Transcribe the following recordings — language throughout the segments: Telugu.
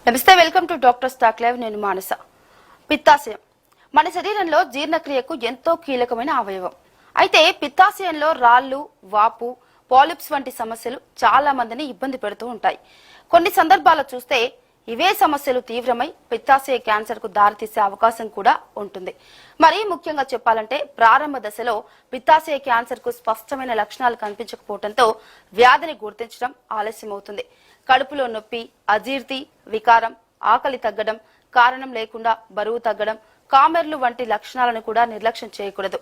నమస్తే, welcome to doctor stock live. నేను మానస. పిత్తాశయం మన శరీరంలో జీర్ణక్రియకు ఎంతో కీలకమైన అవయవం. అయితే పిత్తాశయంలో రాళ్లు, వాపు, పాలిప్స్ వంటి సమస్యలు చాలా మందిని ఇబ్బంది పెడుతూ ఉంటాయి. కొన్ని సందర్భాల్లో చూస్తే ఇవే సమస్యలు తీవ్రమై పిత్తాశయ క్యాన్సర్ కు దారితీసే అవకాశం కూడా ఉంటుంది. మరీ ముఖ్యంగా చెప్పాలంటే ప్రారంభ దశలో పిత్తాశయ క్యాన్సర్ కు స్పష్టమైన లక్షణాలు కనిపించకపోవడంతో వ్యాధిని గుర్తించడం ఆలస్యమవుతుంది. కడుపులో నొప్పి, అజీర్తి, వికారం, ఆకలి తగ్గడం, కారణం లేకుండా బరువు తగ్గడం, కామెర్లు వంటి లక్షణాలను కూడా నిర్లక్ష్యం చేయకూడదు.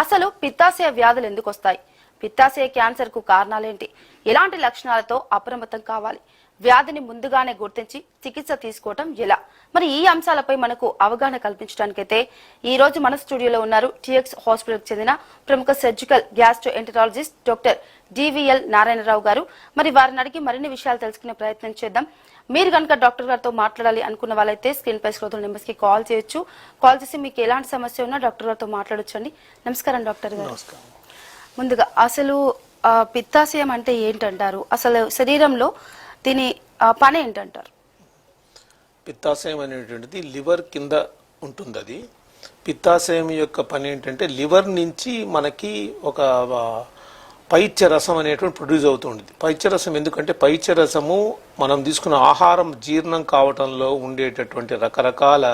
అసలు పిత్తాశయ వ్యాధులు ఎందుకు వస్తాయి? పిత్తాశయ క్యాన్సర్ కు కారణాలేంటి? ఎలాంటి లక్షణాలతో అప్రమత్తం కావాలి? వ్యాధిని ముందుగానే గుర్తించి చికిత్స తీసుకోవటం ఎలా? మరి ఈ అంశాలపై మనకు అవగాహన కల్పించడానికైతే ఈ రోజు మన స్టూడియోలో ఉన్నారు టిఎక్స్ హాస్పిటల్ కు చెందిన ప్రముఖ surgical gastroenterologist doctor DVL Narayanarao గారు. మరి వారిని అడిగి మరిన్ని విషయాలు తెలుసుకునే ప్రయత్నం చేద్దాం. మీరు కనుక డాక్టర్ గారితో మాట్లాడాలి అనుకున్న వాళ్ళైతే స్క్రీన్ పై శ్రోతల నెంబర్స్ కి కాల్ చేయొచ్చు. కాల్ చేసి మీకు ఎలాంటి సమస్య ఉన్నా డాక్టర్ గారితో మాట్లాడొచ్చండి. నమస్కారం డాక్టర్ గారు. ముందుగా అసలు పిత్తాశయం అంటే ఏంటంటారు? అసలు శరీరంలో దీని పని ఏంటంటారు? పిత్తాశయం అనేటువంటిది లివర్ కింద ఉంటుంది. అది పిత్తాశయం యొక్క పని ఏంటంటే లివర్ నుంచి మనకి ఒక పైత్యరసం అనేటువంటి ప్రొడ్యూస్ అవుతూ ఉంటుంది. పైత్యరసం ఎందుకంటే పైత్యరసము మనం తీసుకున్న ఆహారం జీర్ణం కావటంలో ఉండేటటువంటి రకరకాల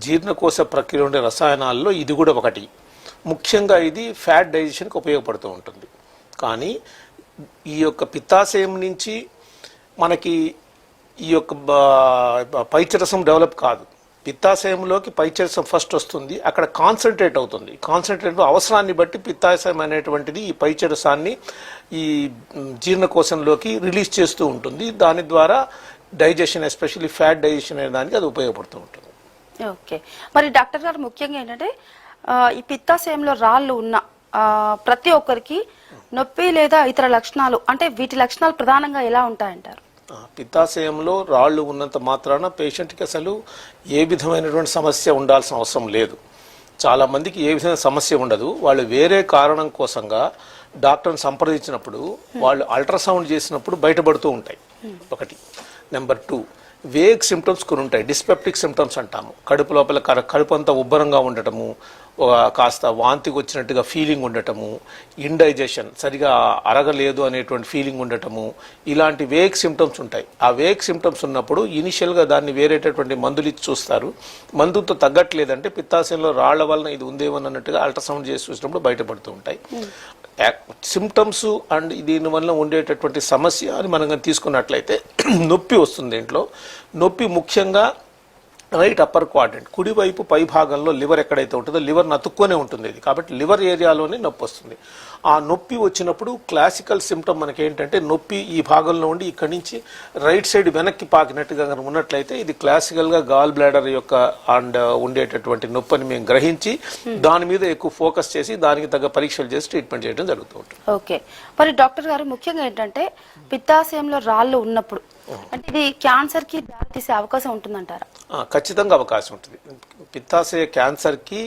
జీర్ణకోశ ప్రక్రియ ఉండే రసాయనాల్లో ఇది కూడా ఒకటి. ముఖ్యంగా ఇది ఫ్యాట్ డైజెషన్కి ఉపయోగపడుతూ ఉంటుంది. కానీ ఈ యొక్క పిత్తాశయం నుంచి మనకి ఈ యొక్క పైత్యరసం డెవలప్ కాదు. పిత్తాశయంలోకి పైత్యరసం ఫస్ట్ వస్తుంది, అక్కడ కాన్సన్ట్రేట్ అవుతుంది. కాన్సన్ట్రేట్ అవసరాన్ని బట్టి పిత్తాశయం అనేటువంటిది ఈ పైత్యరసాన్ని ఈ జీర్ణకోశంలోకి రిలీజ్ చేస్తూ ఉంటుంది. దాని ద్వారా డైజెషన్, ఎస్పెషల్లీ ఫ్యాట్ డైజెషన్ అనే దానికి అది ఉపయోగపడుతూ ఉంటుంది. ఓకే, మరి డాక్టర్ గారు ముఖ్యంగా ఏంటంటే ఈ పిత్తాశయంలో రాళ్ళు ఉన్న ప్రతి ఒక్కరికి నొప్పి లేదా ఇతర లక్షణాలు, అంటే వీటి లక్షణాలు ప్రధానంగా ఎలా ఉంటాయంటారు? పిత్తాశయంలో రాళ్లు ఉన్నంత మాత్రాన పేషెంట్కి అసలు ఏ విధమైనటువంటి సమస్య ఉండాల్సిన అవసరం లేదు. చాలా మందికి ఏ విధమైన సమస్య ఉండదు. వాళ్ళు వేరే కారణం కోసంగా డాక్టర్ని సంప్రదించినప్పుడు వాళ్ళు అల్ట్రాసౌండ్ చేసినప్పుడు బయటపడుతూ ఉంటాయి. ఒకటి. నెంబర్ 2, వేగ్ సిమ్టమ్స్ కొన్ని ఉంటాయి. డిస్పెప్టిక్ సిమ్టమ్స్ అంటాము. కడుపు లోపల కడుపు అంతా ఉబ్బరంగా ఉండటము, కాస్త వాంతికి వచ్చినట్టుగా ఫీలింగ్ ఉండటము, ఇండైజెషన్, సరిగా అరగలేదు అనేటువంటి ఫీలింగ్ ఉండటము, ఇలాంటి వేగ్ సిమ్టమ్స్ ఉంటాయి. ఆ వేగ్ సిమ్టమ్స్ ఉన్నప్పుడు ఇనిషియల్గా దాన్ని వేరేటటువంటి మందులు ఇచ్చి చూస్తారు. మందుతో తగ్గట్లేదంటే పిత్తాశయంలో రాళ్ల వలన ఇది ఉందేమన్నట్టుగా అల్ట్రాసౌండ్ చేసి చూసినప్పుడు బయటపడుతూ ఉంటాయి. సిమ్టమ్స్ అండ్ దీనివల్ల ఉండేటటువంటి సమస్య అని మనం తీసుకున్నట్లయితే నొప్పి వస్తుంది. దీంట్లో నొప్పి ముఖ్యంగా రైట్ అప్పర్ క్వాడ్రంట్, కుడివైపు పై భాగంలో లివర్ ఎక్కడైతే ఉంటుందో లివర్ నతుక్కొనే ఉంటుంది ఇది. కాబట్టి లివర్ ఏరియాలోనే నొప్పి వస్తుంది. ఆ నొప్పి వచ్చినప్పుడు క్లాసికల్ సిమ్టమ్ మనకి ఏంటంటే నొప్పి ఈ భాగంలో ఉండి ఇక్కడి నుంచి రైట్ సైడ్ వెనక్కి పాకినట్టుగా ఉన్నట్లయితే ఇది క్లాసికల్గా గాల్ బ్లాడర్ యొక్క అండ్ ఉండేటటువంటి నొప్పిని మేము గ్రహించి దాని మీద ఎక్కువ ఫోకస్ చేసి దానికి తగ్గ పరీక్షలు చేసి ట్రీట్మెంట్ చేయడం జరుగుతూ ఉంటుంది. ఓకే, మరి డాక్టర్ గారు ముఖ్యంగా ఏంటంటే పిత్తాశయంలో రాళ్ళు ఉన్నప్పుడు అంటే ఇది క్యాన్సర్ కి దారితీసే అవకాశం ఉంటుందంటారా? ఖచ్చితంగా అవకాశం ఉంటుంది. పిత్తాశయ క్యాన్సర్ కి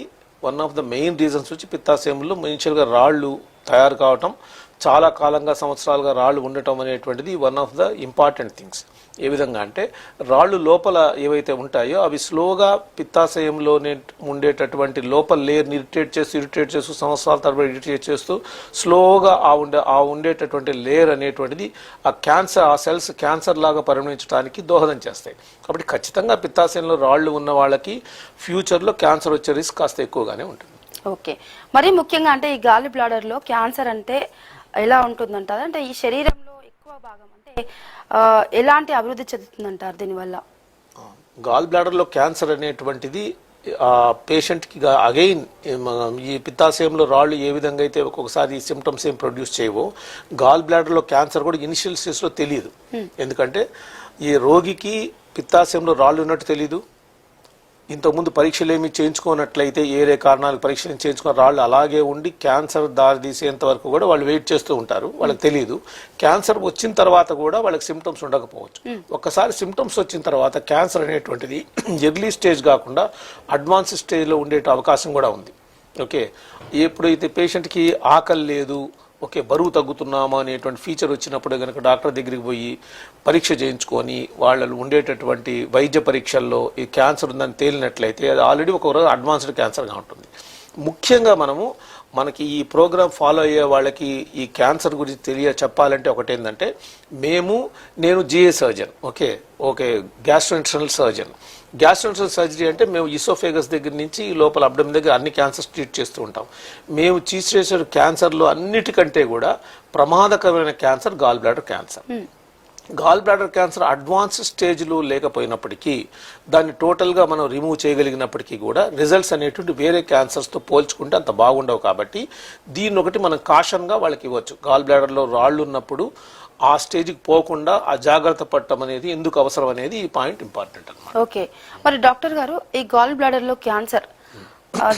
one of the main reasons వచ్చి పిత్తాశయంలో ఇనిషియల్గా రాళ్లు తయారు కావటం, చాలా కాలంగా సంవత్సరాలుగా రాళ్లు ఉండటం అనేటువంటిది one of the important things. ఏ విధంగా అంటే రాళ్లు లోపల ఏవైతే ఉంటాయో అవి స్లోగా పిత్తాశయంలోనే ఉండేటటువంటి లోపల లేయర్ని ఇరిటేట్ చేస్తూ సంవత్సరాల తరబడి ఇరిటేట్ చేస్తూ స్లోగా ఆ ఉండేటటువంటి లేయర్ అనేటువంటిది ఆ సెల్స్ క్యాన్సర్ లాగా పరిగణించడానికి దోహదం చేస్తాయి. కాబట్టి ఖచ్చితంగా పిత్తాశయంలో రాళ్లు ఉన్న వాళ్ళకి ఫ్యూచర్లో క్యాన్సర్ వచ్చే రిస్క్ కాస్త ఎక్కువగానే ఉంటుంది. ఓకే, మరి ముఖ్యంగా అంటే ఈ గాలి బ్లాడర్ లో క్యాన్సర్ అంటే ఎలా ఉంటుందంటారు? అంటే ఈ శరీరంలో ఎక్కువ భాగం అంటే ఎలాంటి అభివృద్ధి చెందుతుందంటారు దీనివల్ల? గాల్ బ్లాడర్ లో క్యాన్సర్ అనేటువంటిది పేషెంట్కి అగైన్ ఈ పిత్తాశయంలో రాళ్ళు ఏ విధంగా అయితే ఒక్కొక్కసారి ఈ సిమ్టమ్స్ ఏం ప్రొడ్యూస్ చేయవో గాల్ బ్లాడర్లో క్యాన్సర్ కూడా ఇనిషియల్ స్టేజ్లో తెలియదు. ఎందుకంటే ఈ రోగికి పిత్తాశయంలో రాళ్ళు ఉన్నట్టు తెలియదు. ఇంతకుముందు పరీక్షలు ఏమి చేయించుకున్నట్లయితే ఏరే కారణాలకు పరీక్షలు చేయించుకున్న రాళ్ళు అలాగే ఉండి క్యాన్సర్ దారి తీసేంత వరకు కూడా వాళ్ళు వెయిట్ చేస్తూ ఉంటారు. వాళ్ళకి తెలియదు. క్యాన్సర్ వచ్చిన తర్వాత కూడా వాళ్ళకి సిమ్టమ్స్ ఉండకపోవచ్చు. ఒక్కసారి సిమ్టమ్స్ వచ్చిన తర్వాత క్యాన్సర్ అనేటువంటిది ఎర్లీ స్టేజ్ కాకుండా అడ్వాన్స్ స్టేజ్లో ఉండే అవకాశం కూడా ఉంది. ఓకే, ఎప్పుడైతే పేషెంట్కి ఆకలి లేదు, ఓకే బరువు తగ్గుతున్నామా అనేటువంటి ఫీచర్ వచ్చినప్పుడు కనుక డాక్టర్ దగ్గరికి పోయి పరీక్ష చేయించుకొని వాళ్ళు ఉండేటటువంటి వైద్య పరీక్షల్లో ఈ క్యాన్సర్ ఉందని తేలినట్లయితే అది ఆల్రెడీ ఒక అడ్వాన్స్డ్ క్యాన్సర్గా ఉంటుంది. ముఖ్యంగా మనకి ఈ ప్రోగ్రామ్ ఫాలో అయ్యే వాళ్ళకి ఈ క్యాన్సర్ గురించి చెప్పాలంటే ఒకటేంటంటే నేను GI surgeon, okay gastrointestinal surgeon. Gastrointestinal surgery అంటే మేము ఈసోఫేగస్ దగ్గర నుంచి లోపల అబ్డమ్ దగ్గర అన్ని క్యాన్సర్స్ ట్రీట్ చేస్తూ ఉంటాం. మేము చేసే క్యాన్సర్లో అన్నిటికంటే కూడా ప్రమాదకరమైన cancer gall bladder cancer. Gall bladder cancer advance స్టేజ్లో లేకపోయినప్పటికీ దాన్ని టోటల్గా మనం రిమూవ్ చేయగలిగినప్పటికీ కూడా రిజల్ట్స్ అనేటువంటి వేరే క్యాన్సర్స్తో పోల్చుకుంటే అంత బాగుండవు. కాబట్టి దీన్ని ఒకటి మనం కాషన్గా వాళ్ళకి ఇవ్వచ్చు. గాల్ బ్లాడర్లో రాళ్ళు ఉన్నప్పుడు ఆ స్టేజ్కి పోకుండా ఆ జాగ్రత్త పడటం అనేది ఎందుకు అవసరం అనేది ఈ పాయింట్ ఇంపార్టెంట్ అన్నమాట. ఓకే, మరి డాక్టర్ గారు ఈ గాల్ బ్లాడర్లో క్యాన్సర్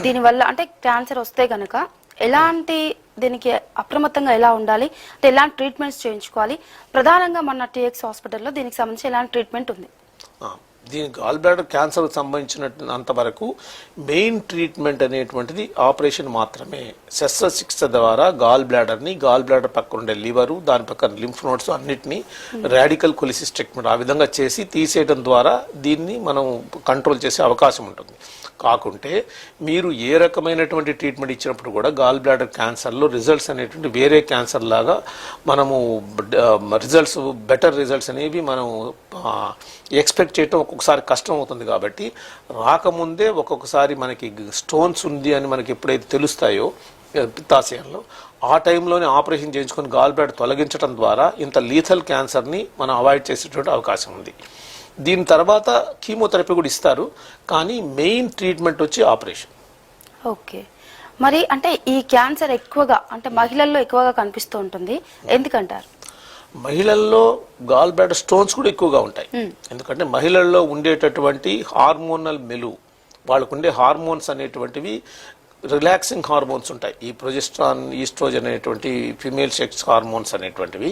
దీనివల్ల అంటే క్యాన్సర్ వస్తే గనక ఎలాంటి దీనికి అప్రమత్తంగా ఎలా ఉండాలి అంటే ఎలాంటి ట్రీట్మెంట్స్ చేయించుకోవాలి? ప్రధానంగా మన టీఎక్స్ హాస్పిటల్లో దీనికి సంబంధించి ఎలాంటి ట్రీట్మెంట్ ఉంది? దీని గాల్ బ్లాడర్ క్యాన్సర్కి సంబంధించినంత వరకు మెయిన్ ట్రీట్మెంట్ అనేటువంటిది ఆపరేషన్ మాత్రమే. శస్త్రచికిత్స ద్వారా గాల్ బ్లాడర్ పక్కన ఉండే లివరు, దాని పక్కన లింఫ్ నోడ్స్ అన్నిటినీ రాడికల్ కొలిసిస్టెక్టమీ ఆ విధంగా చేసి తీసేయడం ద్వారా దీన్ని మనం కంట్రోల్ చేసే అవకాశం ఉంటుంది. కాకుంటే మీరు ఏ రకమైనటువంటి ట్రీట్మెంట్ ఇచ్చినప్పుడు కూడా గాల్ బ్లాడర్ క్యాన్సర్లో రిజల్ట్స్ అనేటువంటి వేరే క్యాన్సర్ లాగా మనము బెటర్ రిజల్ట్స్ అనేవి మనం ఎక్స్పెక్ట్ చేయటం ఒక్కొక్కసారి కష్టం అవుతుంది. కాబట్టి రాకముందే ఒక్కొక్కసారి మనకి స్టోన్స్ ఉంది అని మనకి ఎప్పుడైతే తెలుస్తాయో పిత్తాశయంలో ఆ టైంలోనే ఆపరేషన్ చేయించుకొని గాల్ బ్లాడర్ తొలగించడం ద్వారా ఇంత లీథల్ క్యాన్సర్ని మనం అవాయిడ్ చేసేటువంటి అవకాశం ఉంది. దీని తర్వాత కీమోథెరపీ కూడా ఇస్తారు, కానీ మెయిన్ ట్రీట్మెంట్ వచ్చి ఆపరేషన్. ఓకే, మరి అంటే ఈ క్యాన్సర్ ఎక్కువగా అంటే మహిళల్లో ఎక్కువగా కనిపిస్తూ ఉంటుంది, ఎందుకంటారు? మహిళల్లో గాల్ బ్లాడర్ స్టోన్స్ కూడా ఎక్కువగా ఉంటాయి. ఎందుకంటే మహిళల్లో ఉండేటటువంటి హార్మోనల్ వాళ్ళకు ఉండే హార్మోన్స్ అనేటువంటివి రిలాక్సింగ్ హార్మోన్స్ ఉంటాయి. ఈ ప్రొజెస్ట్రాన్, ఈస్ట్రోజన్ అనేటువంటి ఫిమేల్ సెక్స్ హార్మోన్స్ అనేటువంటివి.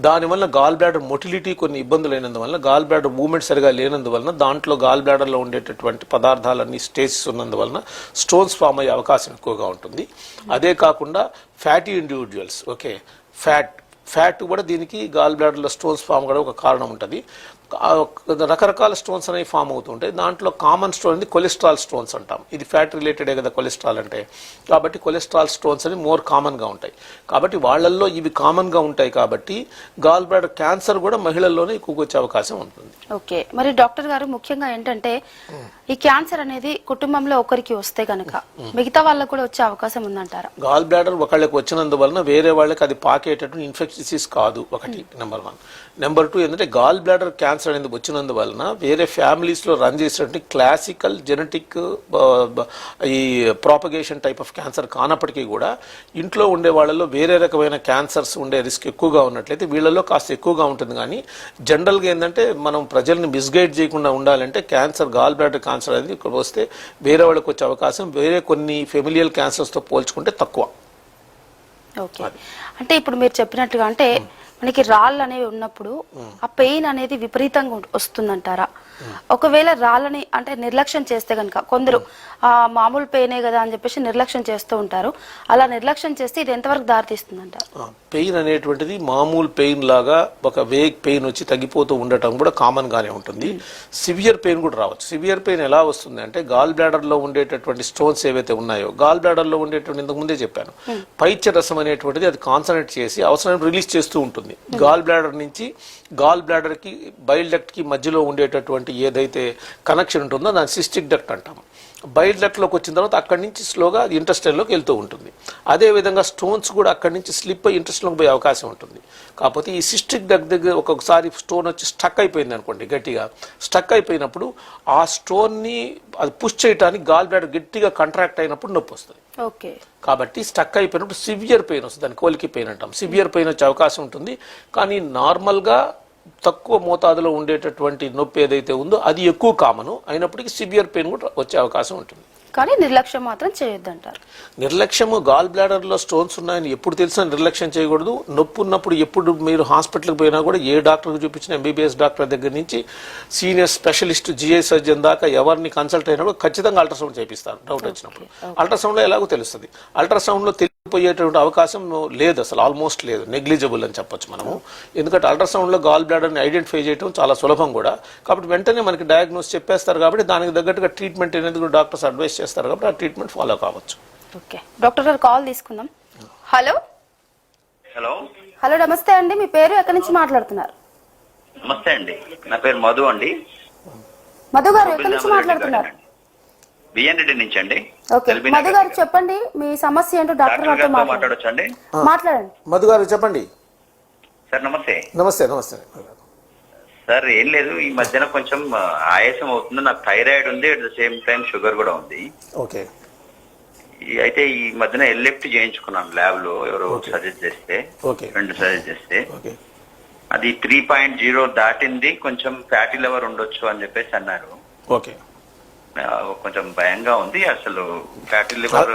దానివల్ల గాల్ బ్లాడర్ మొటిలిటీ కొన్ని ఇబ్బందులు అయినందువల్ల, గాల్ బ్లాడర్ మూవ్మెంట్ సరిగా లేనందువలన, దాంట్లో గాల్ బ్లాడర్లో ఉండేటటువంటి పదార్థాలన్నీ స్టేజెస్ ఉన్నందువలన స్టోన్స్ ఫామ్ అయ్యే అవకాశం ఎక్కువగా ఉంటుంది. అదే కాకుండా ఫ్యాటీ ఇండివిజువల్స్, ఫ్యాట్ కూడా దీనికి గాల్ బ్లాడర్లో స్టోన్స్ ఫామ్ కూడా ఒక కారణం ఉంటుంది. రకరకాల స్టోన్స్ అనేవి ఫామ్ అవుతుంటాయి. దాంట్లో కామన్ స్టోన్ అనేది కొలెస్ట్రాల్ స్టోన్స్ అంటాం. ఇది ఫ్యాట్ రిలేటెడే కదా కొలెస్ట్రాల్ అంటే. కాబట్టి కొలెస్ట్రాల్ స్టోన్స్ అని మోర్ కామన్గా ఉంటాయి. కాబట్టి వాళ్ళల్లో ఇవి కామన్గా ఉంటాయి. కాబట్టి గాల్ బ్లాడర్ క్యాన్సర్ కూడా మహిళల్లోనే ఎక్కువగా వచ్చే అవకాశం ఉంటుంది. ఓకే, మరి డాక్టర్ గారు ముఖ్యంగా ఏంటంటే ఈ క్యాన్సర్ అనేది కుటుంబంలో ఒకరికి వస్తే కనుక మిగతా వాళ్ళకు కూడా వచ్చే అవకాశం ఉందంటారా? గాల్ బ్లాడర్ ఒకళ్ళకి వచ్చినందువలన వేరే వాళ్ళకి అది పాకేటటువంటి ఇన్ఫెక్షన్ డిసీజ్ కాదు, ఒకటి నెంబర్ 1. నెంబర్ 2 ఏంటంటే గాల్ బ్లాడర్ క్యాన్సర్ అనేది వచ్చినందువలన వేరే ఫ్యామిలీస్లో రన్ చేసేటువంటి క్లాసికల్ జెనెటిక్ ఈ ప్రాపగేషన్ టైప్ ఆఫ్ క్యాన్సర్ కానప్పటికీ కూడా ఇంట్లో ఉండే వాళ్ళలో వేరే రకమైన క్యాన్సర్స్ ఉండే రిస్క్ ఎక్కువగా ఉన్నట్లయితే వీళ్ళలో కాస్త ఎక్కువగా ఉంటుంది. కానీ జనరల్గా ఏంటంటే మనం ప్రజల్ని మిస్గైడ్ చేయకుండా ఉండాలంటే గాల్ బ్లాడర్ క్యాన్సర్ అనేది ఇక్కడ వస్తే వేరే వాళ్ళకి వచ్చే అవకాశం వేరే కొన్ని ఫెమిలియల్ క్యాన్సర్స్తో పోల్చుకుంటే తక్కువ. ఓకే, అంటే ఇప్పుడు మీరు చెప్పినట్టుగా అంటే మనకి రాళ్ళు అనేవి ఉన్నప్పుడు ఆ పెయిన్ అనేది విపరీతంగా వస్తుందంటారా? ఒకవేళ రాళ్ళని అంటే నిర్లక్ష్యం చేస్తే కనుక కొందరు మామూలు పెయినే కదా అని చెప్పేసి నిర్లక్ష్యం చేస్తూ ఉంటారు. అలా నిర్లక్ష్యం చేస్తే ఇది ఎంతవరకు దారితీస్తుందంటారు? పెయిన్ అనేటువంటిది మామూలు పెయిన్ లాగా ఒక వేగ్ పెయిన్ వచ్చి తగ్గిపోతూ ఉండటం కూడా కామన్ గానే ఉంటుంది. సివియర్ పెయిన్ కూడా రావచ్చు. సివియర్ పెయిన్ ఎలా వస్తుంది అంటే గాల్ బ్లాడర్ లో ఉండేటటువంటి స్టోన్స్ ఏవైతే ఉన్నాయో, గాల్ బ్లాడర్ లో ఉండేటువంటి ఇంతకు ముందే చెప్పాను పైత్య రసం అనేటువంటిది అది కాన్సన్ట్రేట్ చేసి అవసరం రిలీజ్ చేస్తూ ఉంటుంది. గాల్ బ్లాడర్ నుంచి గాల్ బ్లాడర్ కి బైల్ డక్ట్ కి మధ్యలో ఉండేటటువంటి ఏదైతే కనెక్షన్ ఉంటుందో దాన్ని సిస్టిక్ డక్ట్ అంటాం. బైల్ డక్ట్లోకి వచ్చిన తర్వాత అక్కడి నుంచి స్లోగా అది ఇంటెస్టైన్లోకి వెళ్తూ ఉంటుంది. అదేవిధంగా స్టోన్స్ కూడా అక్కడి నుంచి స్లిప్ అయ్యి ఇంటెస్టైన్లోకి పోయే అవకాశం ఉంటుంది. కాకపోతే ఈ సిస్టిక్ డక్ట్ దగ్గర ఒక్కొక్కసారి స్టోన్ వచ్చి స్టక్ అయిపోయింది అనుకోండి, గట్టిగా స్టక్ అయిపోయినప్పుడు ఆ స్టోన్ని అది పుష్ చేయడానికి గాల్ బ్లాడర్ గట్టిగా కాంట్రాక్ట్ అయినప్పుడు నొప్పి వస్తుంది. ఓకే, కాబట్టి స్టక్ అయిపోయినప్పుడు సివియర్ పెయిన్ వస్తుంది. దాన్ని కోలికి పెయిన్ అంటాం. సివియర్ పెయిన్ వచ్చే అవకాశం ఉంటుంది. కానీ నార్మల్గా తక్కువ మోతాదులో ఉండేటటువంటి నొప్పి ఏదైతే ఉందో అది ఎక్కువ కామను అయినప్పటికీ సివియర్ పెయిన్ కూడా వచ్చే అవకాశం ఉంటుంది. కానీ నిర్లక్ష్యం మాత్రం చేయొద్దంటారు. నిర్లక్ష్యము గాల్ బ్లాడర్ లో స్టోన్స్ ఉన్నాయని ఎప్పుడు తెలిసినా నిర్లక్ష్యం చేయకూడదు. నొప్పి ఉన్నప్పుడు ఎప్పుడు మీరు హాస్పిటల్కి పోయినా కూడా ఏ డాక్టర్కి చూపించిన ఎంబీబీఎస్ డాక్టర్ దగ్గర నుంచి సీనియర్ స్పెషలిస్ట్ జిఐ సర్జన్ దాకా ఎవరిని కన్సల్ట్ అయినప్పుడు ఖచ్చితంగా అల్ట్రాసౌండ్ చేపిస్తారు డౌట్ వచ్చినప్పుడు. అల్ట్రాసౌండ్ లో ఎలాగో తెలుస్తుంది. అల్ట్రాసౌండ్ లో తెలియకపోతే పోయేటువంటి అవకాశం లేదు, అసలు ఆల్మోస్ట్ లేదు, నెగ్లిజిబుల్ అని చెప్పొచ్చు మనము. ఎందుకంటే అల్ట్రాసౌండ్లో గాల్ బ్లాడర్ని ఐడెంటిఫై చేయడం చాలా సులభం కూడా, కాబట్టి వెంటనే మనకి డయాగ్నోస్ చెప్పేస్తారు, కాబట్టి దానికి తగ్గట్టుగా ట్రీట్మెంట్ అనేది కూడా డాక్టర్స్ అడ్వైస్ చేస్తారు, కాబట్టి ఆ ట్రీట్మెంట్ ఫాలో కావచ్చు. ఓకే డాక్టర్ గారు కాల్ తీసుకుందాం. హలో హలో హలో నమస్తే అండి, మీ పేరు ఎక్కడి నుంచి మాట్లాడుతున్నారు? నమస్తే అండి, నా పేరు మధు అండి. మధు గారు ఎక్కడి నుంచి మాట్లాడుతున్నారు? బిఎన్ రెడ్డి నుంచి అండి. ఓకే మధు గారు చెప్పండి, మీ సమస్య ఏంటో డాక్టర్ గారితో మాట్లాడొచ్చు అండి. మాట్లాడండి. మధు గారు చెప్పండి. సార్ నమస్తే. నమస్తే నమస్తే సార్ ఏం లేదు, ఈ మధ్యన కొంచెం ఆయాసం అవుతుంది, నాకు థైరాయిడ్ ఉంది, at the same time sugar కూడా ఉంది. ఓకే. అయితే ఈ మధ్యన ఎల్ఎఫ్టి చేయించుకున్నాను ల్యాబ్ లో, ఎవరో సజెస్ట్ చేస్తే, ఫ్రెండ్ సజెస్ట్ చేస్తే. అది 3.0 దాటింది, కొంచెం ఫ్యాటీ లివర్ ఉండొచ్చు అని చెప్పేసి అన్నారు. ఓకే. కొంచెం భయంగా ఉంది అసలు. ఫ్యాటీ లివర్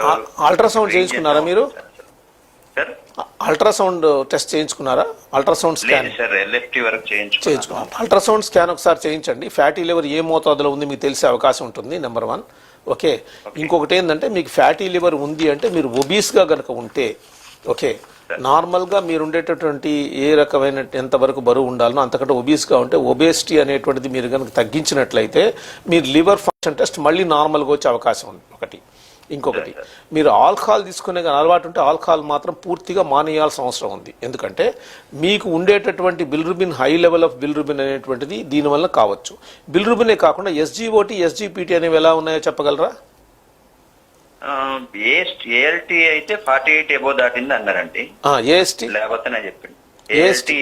అల్ట్రాసౌండ్ చేయించుకున్నారా మీరు? సార్ అల్ట్రాసౌండ్ టెస్ట్ చేయించుకున్నారా? అల్ట్రాసౌండ్ స్కాన్ సార్ ఎల్ఎఫ్టి వరకు చేయించుకున్నాను. అల్ట్రాసౌండ్ స్కాన్ ఒకసారి చేయించండి. ఫ్యాటీ లివర్ ఏ మోతాదులో ఉంది మీకు తెలిసే అవకాశం ఉంటుంది, నెంబర్ 1. ఓకే. ఇంకొకటి ఏంటంటే మీకు ఫ్యాటీ లివర్ ఉంది అంటే మీరు ఒబీస్గా కనుక ఉంటే, ఓకే, నార్మల్గా మీరు ఉండేటటువంటి ఏ రకమైన ఎంతవరకు బరువు ఉండాలనో అంతకంటే ఒబీస్గా ఉంటే, ఒబేసిటీ అనేటువంటిది మీరు కనుక తగ్గించినట్లయితే మీరు లివర్ ఫంక్షన్ టెస్ట్ మళ్ళీ నార్మల్గా వచ్చే అవకాశం ఉంది, ఒకటి. ఇంకొకటి, మీరు ఆల్కహాల్ తీసుకునే కానీ అలవాటు ఉంటే ఆల్కహాల్ మాత్రం పూర్తిగా మానేయాల్సిన అవసరం ఉంది. ఎందుకంటే మీకు ఉండేటటువంటి bilirubin, high level of bilirubin అనేటువంటిది దీనివల్ల కావచ్చు. బిల్రుబినే కాకుండా ఎస్జీఓటీ, ఎస్జీపీటీ అనేవి ఎలా ఉన్నాయో చెప్పగలరా? ఏఎల్టీ అయితే 48 ఎబో దాటింది అన్నారండి. ఏఎస్టీ లేకపోతే నేను చెప్పింది ఏఎస్టీ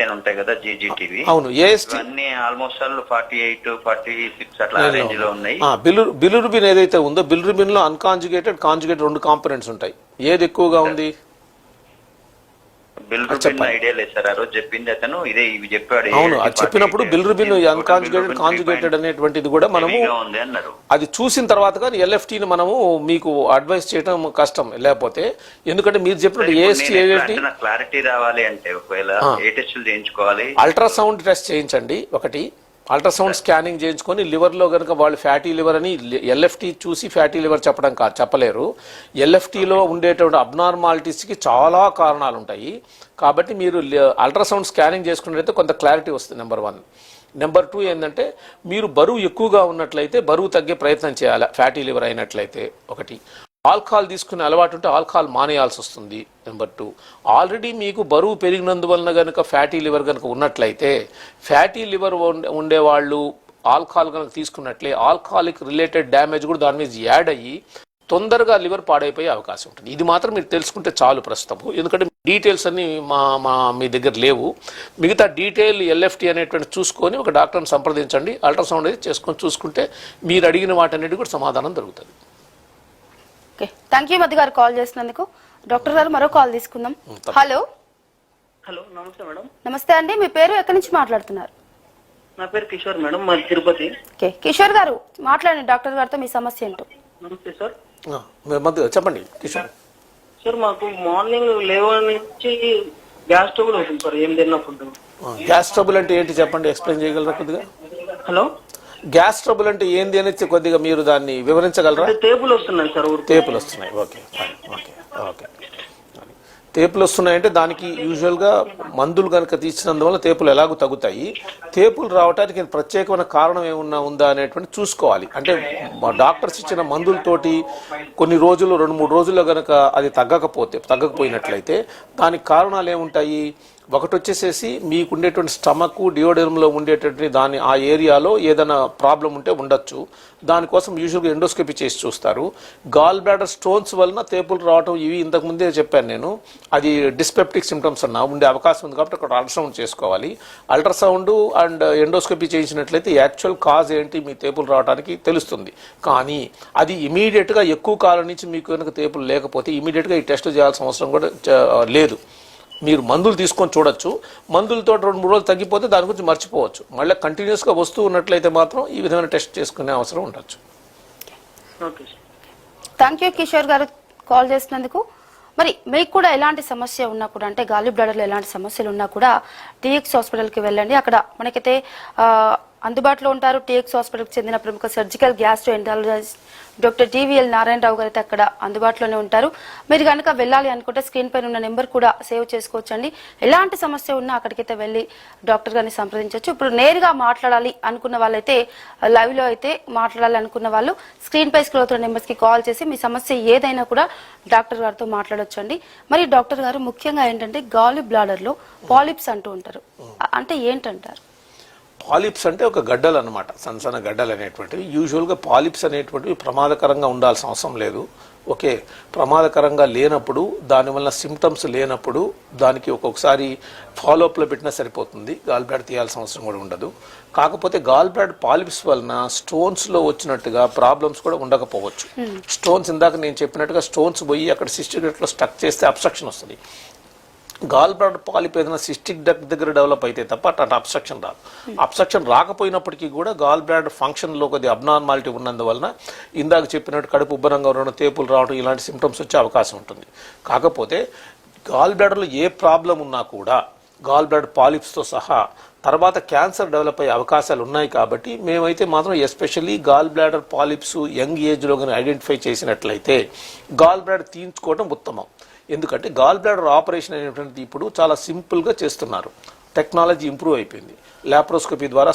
అని ఉంటాయి కదా, జీజీటీవీ. అవును, ఏఎస్టీ అన్ని ఆల్మోస్ట్ 48, 46 అట్లా రేంజ్ లో ఉన్నాయి. బిలిరుబిన్ ఏదైతే ఉందో, బిలిరుబిన్ లో అన్కాంజుగేటెడ్, కాంజుగేటెడ్ 2 కాంపోనెంట్స్ ఉంటాయి. ఏది ఎక్కువగా ఉంది? బిలిరుబిన్ ఐడియా లేదు సార్, ఆ రోజు చెప్పింది అతను ఇదే, ఇవి చెప్పాడు. అవును, అది చెప్పినప్పుడు బిలిరుబిన్ అన్కాంజుగేటెడ్, కాంజుగేటెడ్ అనేటువంటిది కూడా మనము అది చూసిన తర్వాత కానీ ఎల్ఎఫ్టీని మనము మీకు అడ్వైస్ చేయడం కష్టం. లేకపోతే ఎందుకంటే మీరు చెప్పినట్టు ఏఎస్టీ, ఏఎల్టీ క్లారిటీ రావాలి అంటే ఒకవేళ ఏ టెస్టులు చేయించుకోవాలి? అల్ట్రాసౌండ్ టెస్ట్ చేయించండి ఒకటి. అల్ట్రాసౌండ్ స్కానింగ్ చేయించుకొని లివర్లో కనుక వాళ్ళు ఫ్యాటీ లివర్ అని, ఎల్ఎఫ్టీ చూసి ఫ్యాటీ లివర్ చెప్పడం కాదు, చెప్పలేరు. ఎల్ఎఫ్టీలో ఉండేటువంటి అబ్నార్మాలిటీస్కి చాలా కారణాలు ఉంటాయి. కాబట్టి మీరు అల్ట్రాసౌండ్ స్కానింగ్ చేసుకున్నట్లయితే కొంత క్లారిటీ వస్తుంది, నెంబర్ 1. నెంబర్ 2 ఏంటంటే మీరు బరువు ఎక్కువగా ఉన్నట్లయితే బరువు తగ్గే ప్రయత్నం చేయాలి, ఫ్యాటీ లివర్ అయినట్లయితే, ఒకటి. ఆల్కహాల్ తీసుకునే అలవాటు ఉంటే ఆల్కహాల్ మానేయాల్సి వస్తుంది, నెంబర్ 2. ఆల్రెడీ మీకు బరువు పెరిగినందువలన కనుక ఫ్యాటీ లివర్ కనుక ఉన్నట్లయితే, ఫ్యాటీ లివర్ ఉండేవాళ్ళు ఆల్కహాల్ కనుక తీసుకున్నట్లే ఆల్కహాలిక్ రిలేటెడ్ డ్యామేజ్ కూడా దాని మీద యాడ్ అయ్యి తొందరగా లివర్ పాడైపోయే అవకాశం ఉంటుంది. ఇది మాత్రం మీరు తెలుసుకుంటే చాలు ప్రస్తుతము, ఎందుకంటే డీటెయిల్స్ అన్ని మీ దగ్గర లేవు. మిగతా డీటెయిల్ ఎల్ఎఫ్టీ అనేటువంటి చూసుకొని ఒక డాక్టర్ని సంప్రదించండి, అల్ట్రాసౌండ్ అయితే చేసుకొని చూసుకుంటే మీరు అడిగిన వాటన్నిటి కూడా సమాధానం దొరుకుతుంది. ఓకే, థ్యాంక్ యూ మధు గారు కాల్ చేసినందుకు. డాక్టర్ గారు మరో కాల్ తీసుకుందాం. హలో హలో నమస్తే మేడం. నమస్తే అండి, మీ పేరు ఎక్కడి నుంచి మాట్లాడుతున్నారు? నా పేరు కిషోర్ మేడం, మాది తిరుపతి. ఓకే కిషోర్ గారు మాట్లాడండి డాక్టర్ గారితో, మీ సమస్య ఏంటో. నమస్తే సార్. చెప్పండి కిషోర్. సార్ మాకు మార్నింగ్ లేవని నుంచి గ్యాస్ ట్రబుల్ అవుతుంది సార్, ఏం తిన్నప్పుడు. గ్యాస్ ట్రబుల్ అంటే ఏంటి చెప్పండి, ఎక్స్ప్లెయిన్ చేయగలరా కొద్దిగా? హలో, గ్యాస్ ట్రబుల్ అంటే ఏంది అని కొద్దిగా మీరు దాన్ని వివరించగలరా? తేపులు వస్తున్నాయి సార్. తేపులు వస్తున్నాయి, ఓకే ఓకే ఓకే. తేపులు వస్తున్నాయంటే దానికి యూజువల్గా మందులు కనుక తీసినందువల్ల తేపులు ఎలాగో తగ్గుతాయి. తేపులు రావడానికి ప్రత్యేకమైన కారణం ఏమన్నా ఉందా అనేటువంటి చూసుకోవాలి. అంటే మా డాక్టర్స్ ఇచ్చిన మందులతోటి కొన్ని రోజులు 2-3 రోజుల్లో కనుక అది తగ్గకపోయినట్లయితే దానికి కారణాలు ఏముంటాయి? ఒకటి వచ్చేసేసి మీకు ఉండేటువంటి స్టమక్, డియోడెర్మ్లో ఉండేటువంటి దాని ఆ ఏరియాలో ఏదైనా ప్రాబ్లం ఉంటే ఉండొచ్చు. దానికోసం యూజువల్గా ఎండోస్కోపీ చేసి చూస్తారు. గాల్ బ్లాడర్ స్టోన్స్ వలన తేపులు రావడం, ఇవి ఇంతకుముందే చెప్పాను నేను, అది డిస్పెప్టిక్ సిమ్టమ్స్ అన్న ఉండే అవకాశం ఉంది, కాబట్టి అక్కడ అల్ట్రాసౌండ్ చేసుకోవాలి. అల్ట్రాసౌండ్ అండ్ ఎండోస్కోపీ చేయించినట్లయితే యాక్చువల్ కాజ్ ఏంటి మీ తేపులు రావడానికి తెలుస్తుంది. కానీ అది ఇమీడియట్గా ఎక్కువ కాలం నుంచి మీకు కనుక తేపులు లేకపోతే ఇమీడియట్గా ఈ టెస్ట్ చేయాల్సిన అవసరం కూడా లేదు. మీరు మందులు తీసుకొని చూడొచ్చు, మందులతో 2-3 రోజులు తగ్గిపోతే దాని గురించి మర్చిపోవచ్చు. మళ్ళీ కంటిన్యూస్గా వస్తూ ఉన్నట్లయితే మాత్రం ఈ విధమైన టెస్ట్ చేసుకునే అవసరం ఉండొచ్చు. థ్యాంక్ యూ కిషోర్ గారు కాల్ చేసినందుకు. మరి మీకు కూడా ఎలాంటి సమస్య ఉన్నా కూడా, అంటే గాలి బ్లాడర్లో ఎలాంటి సమస్యలు ఉన్నా కూడా టీఎక్స్ హాస్పిటల్కి వెళ్ళండి. అక్కడ మనకైతే అందుబాటులో ఉంటారు. టీఎక్స్ హాస్పిటల్కి చెందిన ప్రముఖ surgical gastroenterologist doctor TVL Narayanarao గారు అయితే అక్కడ అందుబాటులోనే ఉంటారు. మీరు కనుక వెళ్ళాలి అనుకుంటే స్క్రీన్ పైన ఉన్న నెంబర్ కూడా సేవ్ చేసుకోవచ్చండి. ఎలాంటి సమస్య ఉన్నా అక్కడికైతే వెళ్ళి డాక్టర్ గారిని సంప్రదించవచ్చు. ఇప్పుడు నేరుగా మాట్లాడాలి అనుకున్న వాళ్ళైతే లైవ్ లో అయితే మాట్లాడాలి అనుకున్న వాళ్ళు స్క్రీన్ పై స్క్రోల్ అవుతున్న నెంబర్స్ కి కాల్ చేసి మీ సమస్య ఏదైనా కూడా డాక్టర్ గారితో మాట్లాడొచ్చండి. మరి డాక్టర్ గారు ముఖ్యంగా ఏంటంటే గాలి బ్లాడర్ లో పాలిప్స్ అంటూ ఉంటారు, అంటే ఏంటంటారు? పాలిప్స్ అంటే ఒక గడ్డలు అనమాట, సన్న గడ్డలు అనేటువంటివి. యూజువల్గా పాలిప్స్ అనేటువంటివి ప్రమాదకరంగా ఉండాల్సిన అవసరం లేదు. ఓకే, ప్రమాదకరంగా లేనప్పుడు, దానివల్ల సిమ్టమ్స్ లేనప్పుడు దానికి ఒక్కొక్కసారి ఫాలోఅప్లో పెట్టినా సరిపోతుంది, గాల్ బ్లాడర్ తీయాల్సిన అవసరం కూడా ఉండదు. కాకపోతే గాల్ బ్లాడర్ పాలిప్స్ వలన స్టోన్స్లో వచ్చినట్టుగా ప్రాబ్లమ్స్ కూడా ఉండకపోవచ్చు. స్టోన్స్ ఇందాక నేను చెప్పినట్టుగా స్టోన్స్ పోయి అక్కడ సిస్టిక్ డక్ట్లో స్టక్ చేస్తే అబ్స్ట్రక్షన్ వస్తుంది. గాల్ బ్లాడర్ పాలిప్ ఏదైనా సిస్టిక్ డక్ట్ దగ్గర డెవలప్ అయితే తప్ప అటు అబ్స్ట్రక్షన్ రాదు. అబ్స్ట్రక్షన్ రాకపోయినప్పటికీ కూడా గాల్ బ్లాడర్ ఫంక్షన్లో కొద్ది అబ్నార్మాలిటీ ఉన్నందువలన ఇందాక చెప్పినట్టు కడుపు ఉబ్బరంగా ఉండడం, తేపులు రావడం, ఇలాంటి సిమ్టమ్స్ వచ్చే అవకాశం ఉంటుంది. కాకపోతే గాల్ బ్లాడర్లో ఏ ప్రాబ్లం ఉన్నా కూడా గాల్ బ్లాడర్ పాలిప్స్తో సహా తర్వాత క్యాన్సర్ డెవలప్ అయ్యే అవకాశాలు ఉన్నాయి. కాబట్టి మేమైతే మాత్రం especially gall bladder polyps young ఏజ్లో కానీ ఐడెంటిఫై చేసినట్లయితే గాల్ బ్లాడర్ తీయించుకోవడం ఉత్తమం. ఎందుకంటే గాల్ బ్లాడర్ ఆపరేషన్ అనేటువంటిది ఇప్పుడు చాలా సింపుల్గా చేస్తున్నారు. టెక్నాలజీ ఇంప్రూవ్ అయిపోయింది. ల్యాప్రోస్కోపీ ద్వారా